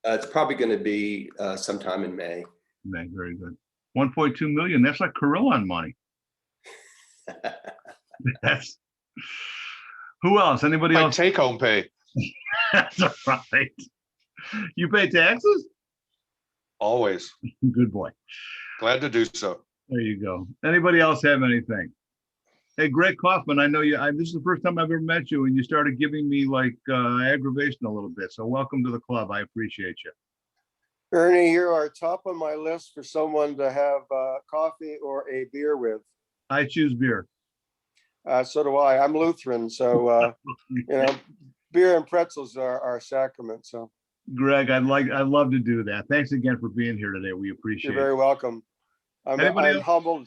It's probably going to be sometime in May. May, very good. 1.2 million. That's like Carillon money. That's who else? Anybody else? Take home pay. That's right. You pay taxes? Always. Good boy. Glad to do so. There you go. Anybody else have anything? Hey, Greg Kaufman, I know you. This is the first time I've ever met you, and you started giving me like aggravation a little bit. So welcome to the club. I appreciate you. Ernie, you are top on my list for someone to have coffee or a beer with. I choose beer. So do I. I'm Lutheran, so beer and pretzels are our sacrament. So, Greg, I'd love to do that. Thanks again for being here today. We appreciate it. You're very welcome. I'm humbled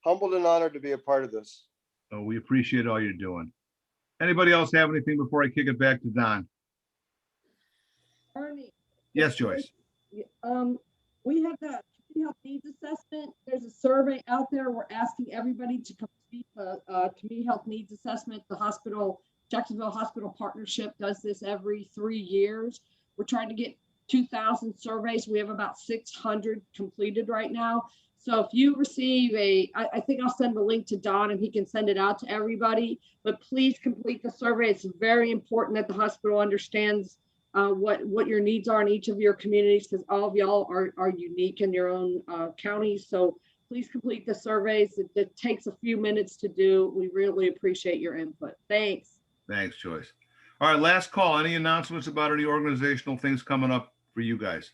and honored to be a part of this. Oh, we appreciate all you're doing. Anybody else have anything before I kick it back to Don? Ernie. Yes, Joyce. We have the community health needs assessment. There's a survey out there. We're asking everybody to complete the community health needs assessment. The Jacksonville Hospital Partnership does this every 3 years. We're trying to get 2,000 surveys. We have about 600 completed right now. So if you receive I think I'll send the link to Don and he can send it out to everybody, but please complete the survey. It's very important that the hospital understands what your needs are in each of your communities, because all of y'all are unique in your own counties. So please complete the surveys. It takes a few minutes to do. We really appreciate your input. Thanks. Thanks, Joyce. All right, last call. Any announcements about any organizational things coming up for you guys?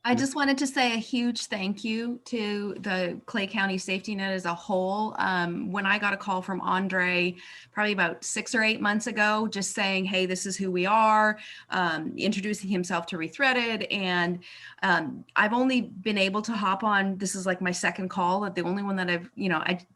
I just wanted to say a huge thank you to the Clay County SafetyNet as a whole. When I got a call from Andre, probably about 6 or 8 months ago, just saying, hey, this is who we are, introducing himself to Rethreaded. And I've only been able to hop on, this is like my second call, the only one that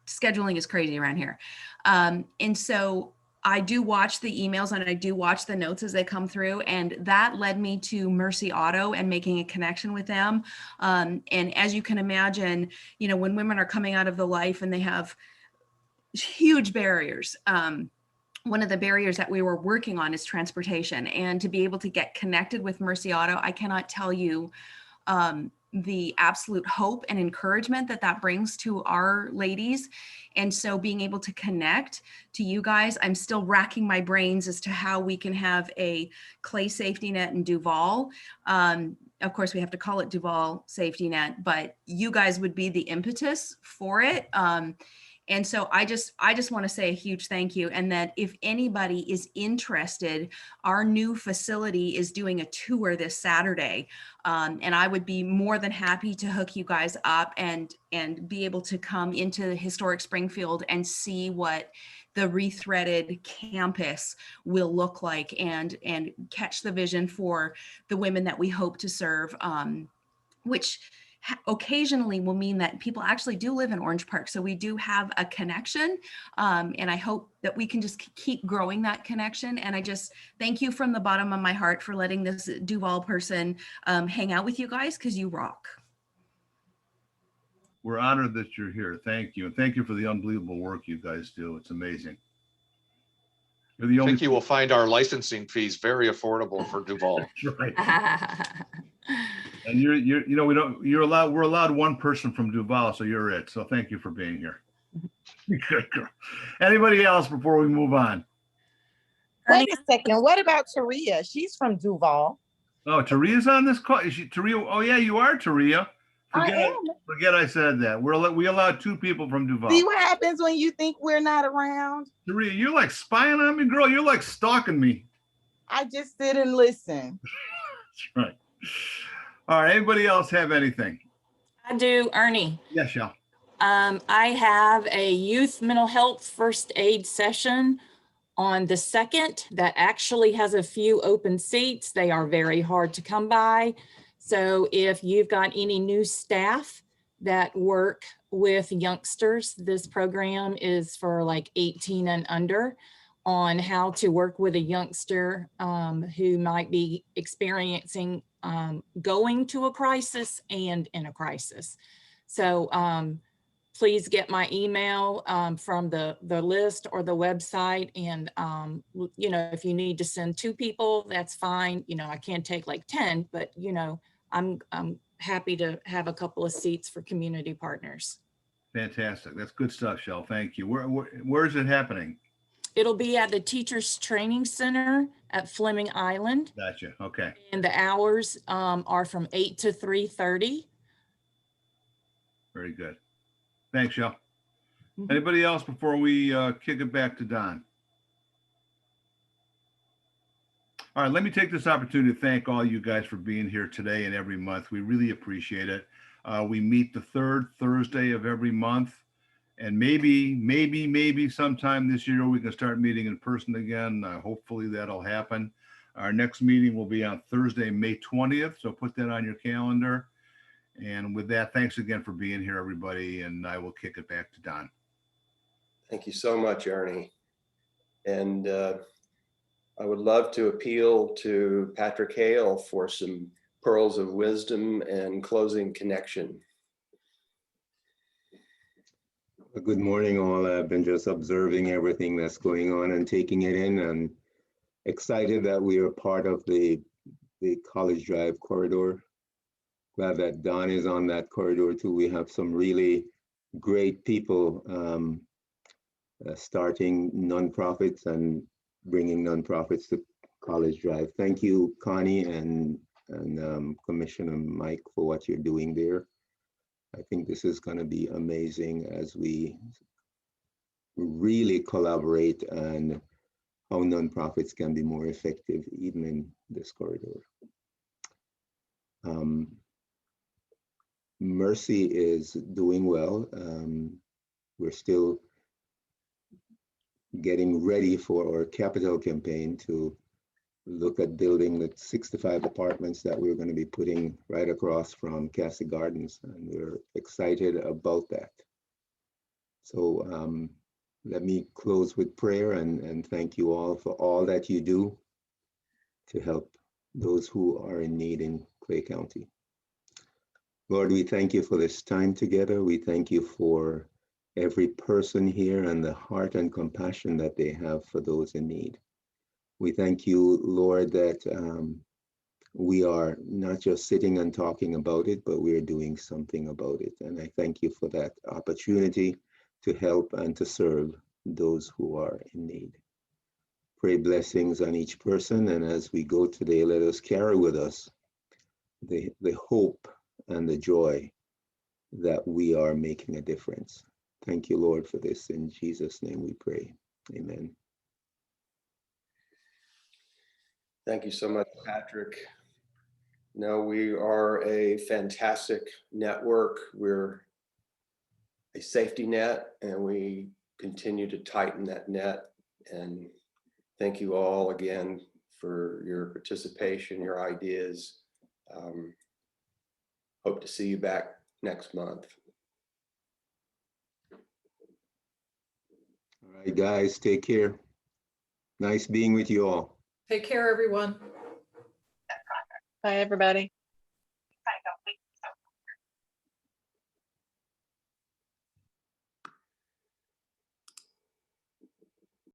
scheduling is crazy around here. And so I do watch the emails and I do watch the notes as they come through, and that led me to Mercy Auto and making a connection with them. And as you can imagine, when women are coming out of the life and they have huge barriers, one of the barriers that we were working on is transportation, and to be able to get connected with Mercy Auto, I cannot tell you the absolute hope and encouragement that brings to our ladies. And so being able to connect to you guys, I'm still racking my brains as to how we can have a Clay SafetyNet in Duval. Of course, we have to call it Duval SafetyNet, but you guys would be the impetus for it. And so I just want to say a huge thank you. And that if anybody is interested, our new facility is doing a tour this Saturday. And I would be more than happy to hook you guys up and be able to come into the historic Springfield and see what the Rethreaded campus will look like, and catch the vision for the women that we hope to serve, which occasionally will mean that people actually do live in Orange Park. So we do have a connection, and I hope that we can just keep growing that connection. And I just thank you from the bottom of my heart for letting this Duval person hang out with you guys, because you rock. We're honored that you're here. Thank you. And thank you for the unbelievable work you guys do. It's amazing. You're the only. I think you will find our licensing fees very affordable for Duval. Right. And we're allowed one person from Duval, so you're it. So thank you for being here. Good girl. Anybody else before we move on? Wait a second. What about Taria? She's from Duval. Oh, Taria's on this call. Is she Taria? Oh yeah, you are Taria. Forget I said that. We allowed 2 people from Duval. See what happens when you think we're not around? Taria, you're like spying on me, girl. You're like stalking me. I just sit and listen. That's right. All right. Anybody else have anything? I do, Ernie. Yes, Shell. I have a youth mental health first aid session on the 2nd that actually has a few open seats. They are very hard to come by. So if you've got any new staff that work with youngsters, this program is for like 18 and under, on how to work with a youngster who might be experiencing going to a crisis and in a crisis. So please get my email from the list or the website. And, if you need to send 2 people, that's fine. I can't take like 10, but, I'm happy to have a couple of seats for community partners. Fantastic. That's good stuff, Shell. Thank you. Where is it happening? It'll be at the Teachers Training Center at Fleming Island. Gotcha. Okay. And the hours are from 8 to 3:30. Very good. Thanks, Shell. Anybody else before we kick it back to Don? All right, let me take this opportunity to thank all you guys for being here today and every month. We really appreciate it. We meet the 3rd Thursday of every month. And maybe sometime this year we can start meeting in person again. Hopefully that'll happen. Our next meeting will be on Thursday, May 20th. So put that on your calendar. And with that, thanks again for being here, everybody. And I will kick it back to Don. Thank you so much, Ernie. And I would love to appeal to Patrick Hale for some pearls of wisdom and closing connection. Good morning, all. I've been just observing everything that's going on and taking it in, and excited that we are part of the College Drive corridor glad that Don is on that corridor too. We have some really great people starting nonprofits and bringing nonprofits to College Drive. Thank you, Connie and Commissioner Mike, for what you're doing there. I think this is going to be amazing as we really collaborate and how nonprofits can be more effective even in this corridor. Mercy is doing well. We're still getting ready for our capital campaign to look at building the 65 apartments that we're going to be putting right across from Cassie Gardens, and we're excited about that. So let me close with prayer and thank you all for all that you do to help those who are in need in Clay County. Lord, we thank you for this time together. We thank you for every person here and the heart and compassion that they have for those in need. We thank you, Lord, that we are not just sitting and talking about it, but we are doing something about it. And I thank you for that opportunity to help and to serve those who are in need. Pray blessings on each person. And as we go today, let us carry with us the hope and the joy that we are making a difference. Thank you, Lord, for this. In Jesus' name we pray. Amen. Thank you so much, Patrick. No, we are a fantastic network. We're a safety net, and we continue to tighten that net. And thank you all again for your participation, your ideas. Hope to see you back next month. All right, guys, take care. Nice being with you all. Take care, everyone. Bye, everybody.